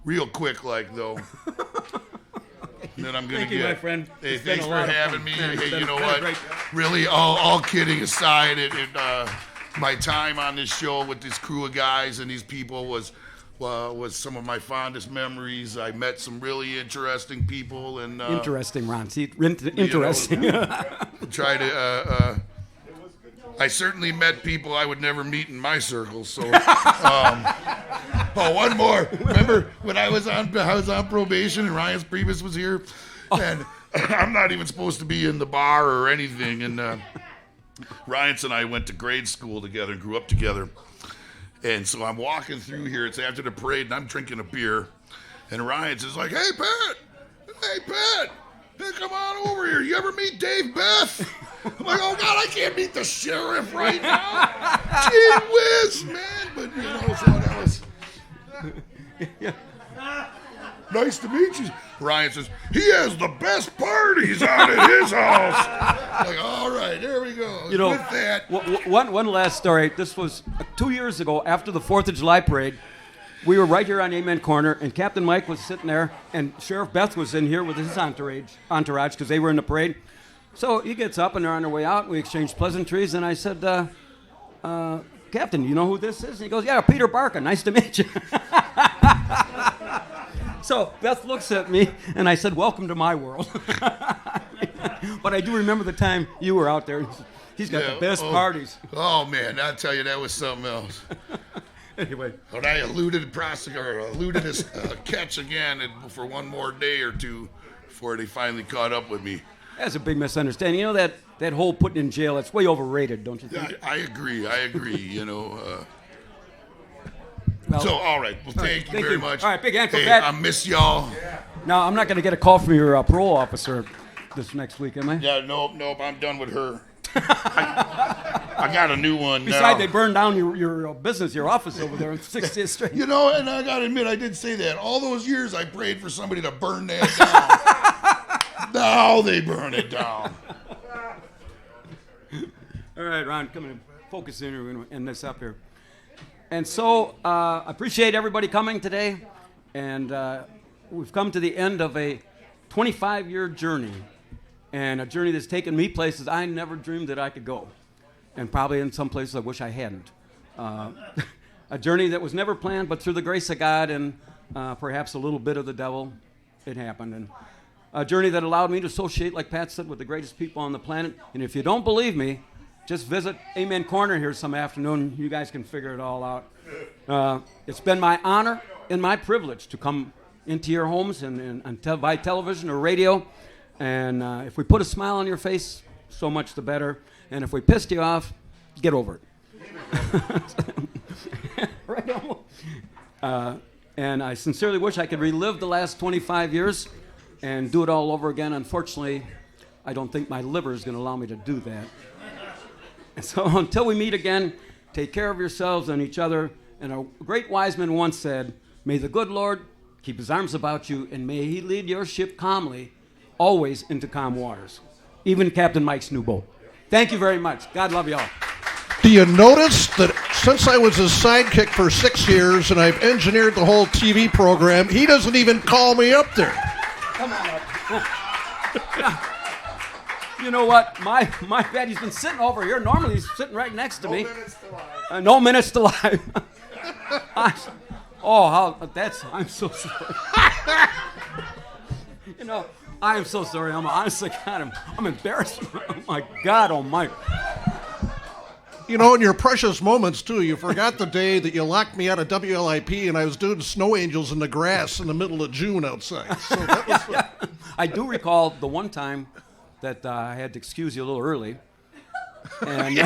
Real quick, though. And then I'm gonna Thank you, my friend. Hey, It's thanks been for a lot of having fun. me. Man, it's Hey, been- you know been a what? great- Really, all kidding aside, my time on this show with this crew of guys and these people was some of my fondest memories. I met some really interesting people and Interesting, Ron. See, interesting. Try to. I certainly met people I would never meet in my circles. So, one more. Remember when I was on probation and Ryan's Priebus was here, and I'm not even supposed to be in the bar or anything. And Ryan and I went to grade school together and grew up together. And so I'm walking through here. It's after the parade, and I'm drinking a beer. And Ryan's is like, "Hey, Pat! Hey, come on over here. You ever meet Dave Beth?" I'm like, "Oh, God, I can't meet the sheriff right now." Gee whiz, man. But, so that was... Nice to meet you. Ryan says, "He has the best parties out at his house." Like, all right, there we go. With that. One last story. This was 2 years ago after the 4th of July parade. we were right here on Amen Corner, and Captain Mike was sitting there, and Sheriff Beth was in here with his entourage because they were in the parade. So he gets up, and they're on their way out. We exchanged pleasantries, and I said, Captain, you know who this is? And he goes, yeah, Peter Barker. Nice to meet you. So Beth looks at me, and I said, welcome to my world. But I do remember the time you were out there. He's got the best parties. Oh, man, I'll tell you, that was something else. Anyway. But I eluded his catch again for one more day or two before they finally caught up with me. That's a big misunderstanding. You know, that whole putting in jail, that's way overrated, don't you think? I agree, you know. Well, so, all right. Well, thank you very much. All right, big hand for hey, that. I miss y'all. Now, I'm not going to get a call from your parole officer this next week, am I? Yeah, nope, I'm done with her. I got a new one now. Besides, they burned down your business, your office over there on 60th Street. You know, and I got to admit, I did say that. All those years I prayed for somebody to burn that down. Now they burn it down. All right, Ron, come in. Focus in. We're going to end this up here. And so I appreciate everybody coming today. And we've come to the end of a 25-year journey. And a journey that's taken me places I never dreamed that I could go. And probably in some places I wish I hadn't. A journey that was never planned, but through the grace of God and perhaps a little bit of the devil, it happened. And a journey that allowed me to associate, like Pat said, with the greatest people on the planet. And if you don't believe me, just visit Amen Corner here some afternoon. You guys can figure it all out. It's been my honor and my privilege to come into your homes and by television or radio. And if we put a smile on your face, so much the better. And if we pissed you off, get over it. Right on. And I sincerely wish I could relive the last 25 years and do it all over again. Unfortunately, I don't think my liver is going to allow me to do that. And so until we meet again, take care of yourselves and each other. And a great wise man once said, may the good Lord keep his arms about you, and may he lead your ship calmly, always into calm waters. Even Captain Mike's new boat. Thank you very much. God love you all. Do you notice that since I was his sidekick for 6 years and I've engineered the whole TV program, he doesn't even call me up there? Come on up. You know what? My bad. He's been sitting over here. Normally he's sitting right next to me. No minutes to live. I'm so sorry. You know, I am so sorry. Honestly, God, I'm embarrassed. Oh my God almighty. You know, in your precious moments, too, you forgot the day that you locked me out of WLIP and I was doing snow angels in the grass in the middle of June outside. So that was yeah. I do recall the one time that I had to excuse you a little early. And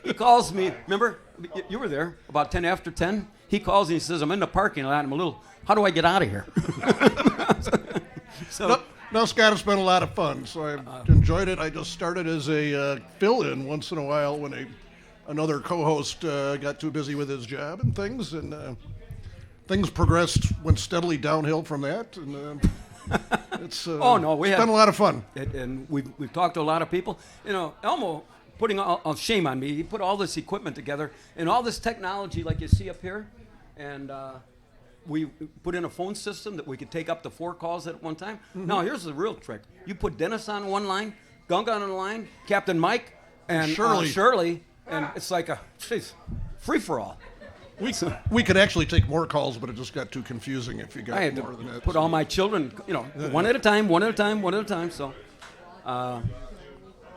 he calls me. Remember, you were there about 10 after 10. He calls and he says, I'm in the parking lot. I'm a little, how do I get out of here? No, Scott, it's been a lot of fun, so I've enjoyed it. I just started as a fill-in once in a while when another co-host got too busy with his job and things, and things went steadily downhill from that. And it's been a lot of fun. And we've talked to a lot of people. You know, Elmo putting all shame on me. He put all this equipment together and all this technology, like you see up here, and we put in a phone system that we could take up to 4 calls at one time. Mm-hmm. Now, here's the real trick. You put Dennis on one line, Gunga on the line, Captain Mike, and Shirley, and it's like free-for-all. We could actually take more calls, but it just got too confusing if you got more than that. Put all my children, one at a time. So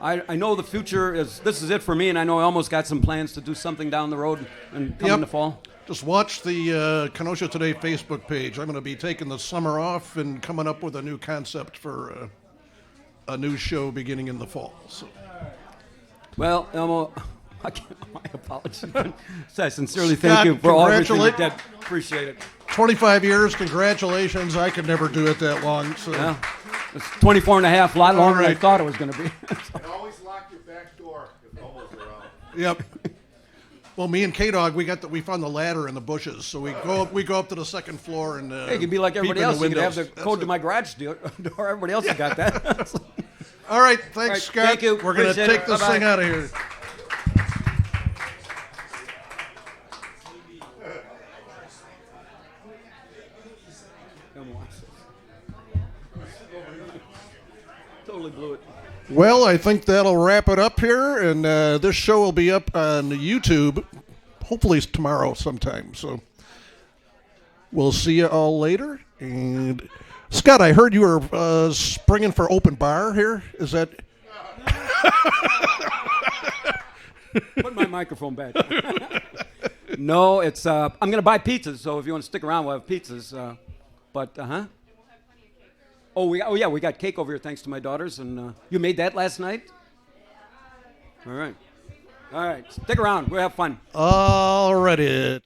I know the future this is it for me, and I know I almost got some plans to do something down the road and come in the fall. Just watch the Kenosha Today Facebook page. I'm going to be taking the summer off and coming up with a new concept for a new show beginning in the fall. So. Well, Elmo, my apologies. I sincerely thank you for all everything you did. Appreciate it. 25 years, congratulations. I could never do it that long. So. Yeah. It's 24 and a half, a lot longer than I thought it was going to be. And always lock your back door if Elmo's around. Yep. Well, me and K-Dog, we found the ladder in the bushes, so we go up to the second floor and. Hey, you can be like everybody else. You can have the code to my garage door. Everybody else has got that. All right, thanks, Scott. Thank you. We're going to take this thing out of here. Totally blew it. Well, I think that'll wrap it up here, and this show will be up on YouTube hopefully tomorrow sometime. So we'll see you all later. And Scott, I heard you were springing for open bar here. Is that? Put my microphone back. No, it's. I'm going to buy pizzas, so if you want to stick around, we'll have pizzas. Oh, we got cake over here thanks to my daughters, and you made that last night. All right, stick around. We'll have fun. All righty.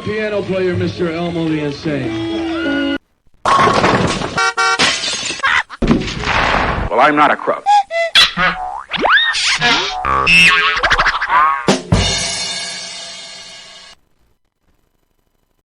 Piano player, Mr. Elmo the Insane. Well, I'm not a crook.